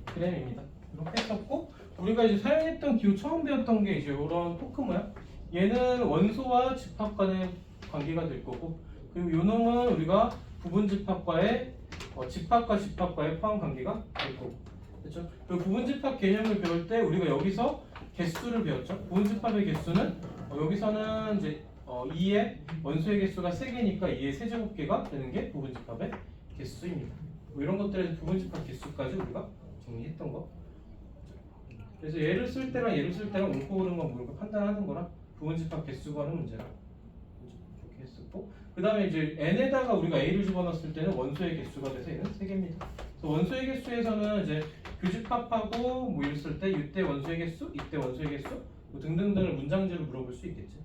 그램입니다. 이렇게 했었고 우리가 이제 사용했던 기호 처음 배웠던 게 이제 이런 토크 모양. 얘는 원소와 집합 간의 관계가 될 거고 그리고 요 놈은 우리가 부분 집합과의 집합과 집합과의 포함 관계가 될 거고 그렇죠? 그 부분 집합 개념을 배울 때 우리가 여기서 개수를 배웠죠. 부분 집합의 개수는 여기서는 이제 2의 원소의 개수가 3개니까 2의 세제곱계가 되는 게 부분 집합의 개수입니다. 뭐 이런 것들에서 부분 집합 개수까지 우리가 정리했던 거. 그래서 얘를 쓸 때랑 얘를 쓸 때랑 옳고 그른 건 모르고 판단하는 거라 부분 집합 개수 구하는 문제라 이렇게 했었고 그 다음에 이제 n에다가 우리가 a를 집어넣었을 때는 원소의 개수가 돼서 얘는 3개입니다. 그래서 원소의 개수에서는 이제 교집합하고 뭐 이랬을 때 이때 원소의 개수, 이때 원소의 개수 뭐 등등등을 문장제로 물어볼 수 있겠지.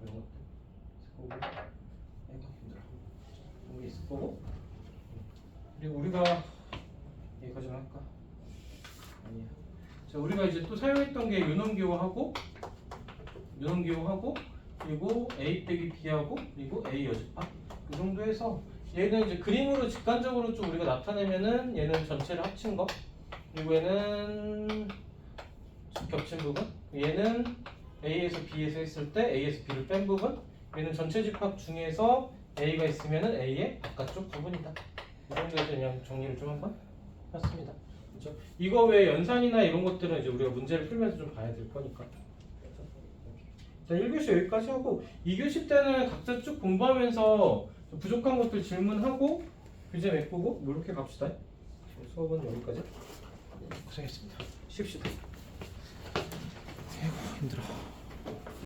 이런 것들. 그런 게 있을 거고. 그리고 우리가 여기까지 할까? 아니야. 자, 우리가 이제 또 사용했던 게 유놈기호하고 그리고 A 빼기 B하고 그리고 A 여집합 이 정도 해서 얘는 이제 그림으로 직관적으로 좀 우리가 나타내면은 얘는 전체를 합친 거 그리고 얘는 겹친 부분 얘는 A에서 B에서 했을 때 A에서 B를 뺀 부분 얘는 전체 집합 중에서 A가 있으면은 A의 바깥쪽 부분이다. 이 정도에서 그냥 정리를 좀 한번 했습니다. 그렇죠? 이거 외에 연산이나 이런 것들은 이제 우리가 문제를 풀면서 좀 봐야 될 거니까. 자, 1교시 여기까지 하고 2교시 때는 각자 쭉 공부하면서 좀 부족한 것들 질문하고 교재 메꾸고 뭐 이렇게 갑시다. 수업은 여기까지. 고생했습니다. 쉽시다. 아이고 힘들어.